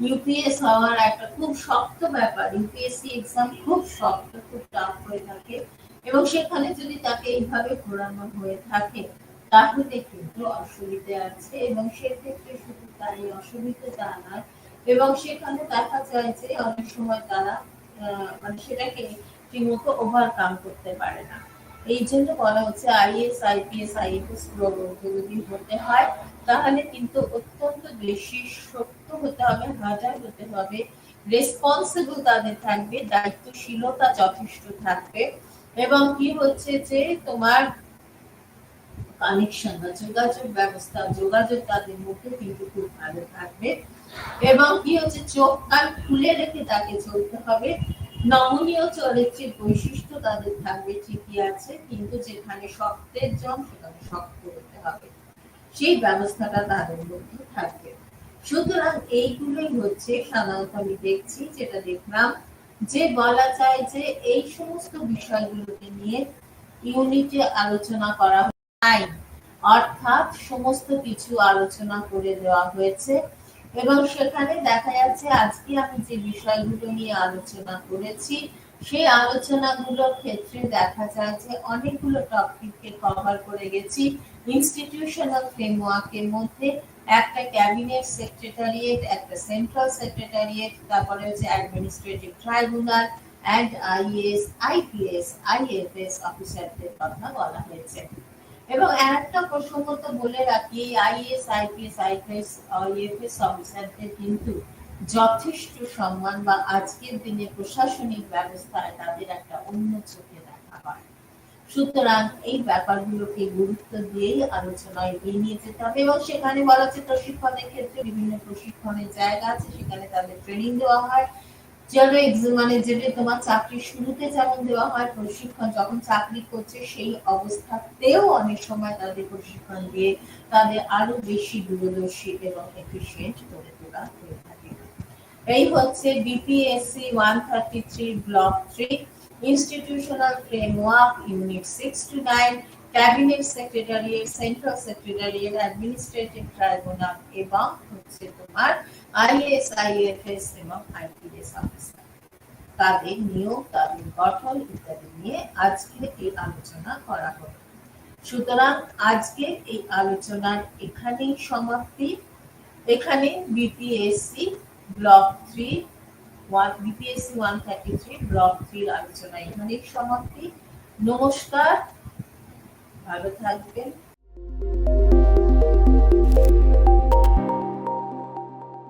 ইউপিএস হওয়ার একটা খুব শক্ত ব্যাপার, ইউপিএসসি এক্সাম খুব শক্ত, খুব টাফ হয়ে থাকে, এবং সেখানে যদি তাকে এইভাবে ঘোরানো হয়ে থাকে তাহলে কিন্তু অসুবিধে আছে। এবং সেক্ষেত্রে শুধু তাই অসুবিধে তা নয়, এবং সেখানে দেখা যায় যে অনেক সময় তারা মানে সেটাকে ঠিকমতো ওভারকাম করতে পারে না। এই জন্য বলা হচ্ছে আইএস আইপিএস আইএফএস যদি হতে হয় তাহলে কিন্তু অত্যন্ত বেশি শক্ত হতে হবে, হাজার হতে হবে, রেসপন্সিবল তাদের থাকবে, দায়িত্বশীলতা যথেষ্ট থাকবে, এবং কি হচ্ছে যে তোমার কানেকশন বা যোগাযোগ ব্যবস্থা, যোগাযোগ তাদের মধ্যে কিন্তু খুব ভালো থাকবে, এবং কি হচ্ছে চোখ কান খুলে রেখে তাকে চলতে হবে। নমনীয় চরিত্রের বৈশিষ্ট্য তাদের থাকবে ঠিকই আছে, কিন্তু যেখানে শক্তের জম সেখানে শক্ত হতে হবে, সেই ব্যবস্থাটা তাদের মধ্যে থাকবে। সুতরাং এইগুলোই হচ্ছে সাধারণত আমি দেখছি, যেটা দেখলাম যে বলা যায় যে এই সমস্ত বিষয়গুলোকে নিয়ে ইউনিটে আলোচনা করা হয়, অর্থাৎ সমস্ত কিছু আলোচনা করে দেওয়া হয়েছে, এবং সেখানে দেখা যাচ্ছে আজকে আমি যে বিষয়গুলো নিয়ে আলোচনা করেছি সেই আলোচনাগুলোর ক্ষেত্রে দেখা যায় যে অনেকগুলো টপিককে কভার করে গেছি। ইনস্টিটিউশনাল ফ্রেমওয়ার্কের মধ্যে একটা ক্যাবিনেট সেক্রেটারিয়েট, একটা সেন্ট্রাল সেক্রেটারিয়েট, তারপরে হচ্ছে administrative tribunal and IAS IPS IFS অফিসারদের কথা বলা হয়েছে। এবং আরেকটা প্রসঙ্গত বলে রাখি, আইএএস আইপিএস আইএফএস অফিসারদের কিন্তু যথেষ্ট সম্মান বা আজকের দিনে প্রশাসনিক ব্যবস্থায় তাদের একটা অন্য চোখে দেখা হয়। সুতরাং এই ব্যাপারগুলোকে গুরুত্ব দিয়েই আলোচনায় এগিয়ে নিয়ে যেতে হবে, এবং সেখানে বলা হচ্ছে প্রশিক্ষণের ক্ষেত্রে বিভিন্ন প্রশিক্ষণের জায়গা আছে, সেখানে তাদের ট্রেনিং দেওয়া হয়, মানে যেটা তোমার চাকরির শুরুতে যেমন দেওয়া হয় প্রশিক্ষণ, যখন চাকরি করছে সেই অবস্থাতেও অনেক সময় তাদের প্রশিক্ষণ দিয়ে তাদের আরো বেশি দূরদর্শী এবং এফিশিয়েন্ট করে তোলা হয়ে থাকে। এই হচ্ছে BPSC 133 block 3 institutional framework unit 6 to 9 cabinet secretariat, central secretariat, administrative tribunal এবং হচ্ছে তোমার আইএএস আইএফএস এবং আইপিএস অফিসার, তাদের নিয়োগ, তাদের গঠন ইত্যাদি নিয়ে আজকে এই আলোচনা করা হলো। সুতরাং আজকে এই আলোচনার এখানেই সমাপ্তি। এখানে বিপিএসসি ব্লক 3 বিপিএসসি 133 ব্লক 3 আলোচনা এখানেই সমাপ্তি। নমস্কার, ভালো থাকবেন।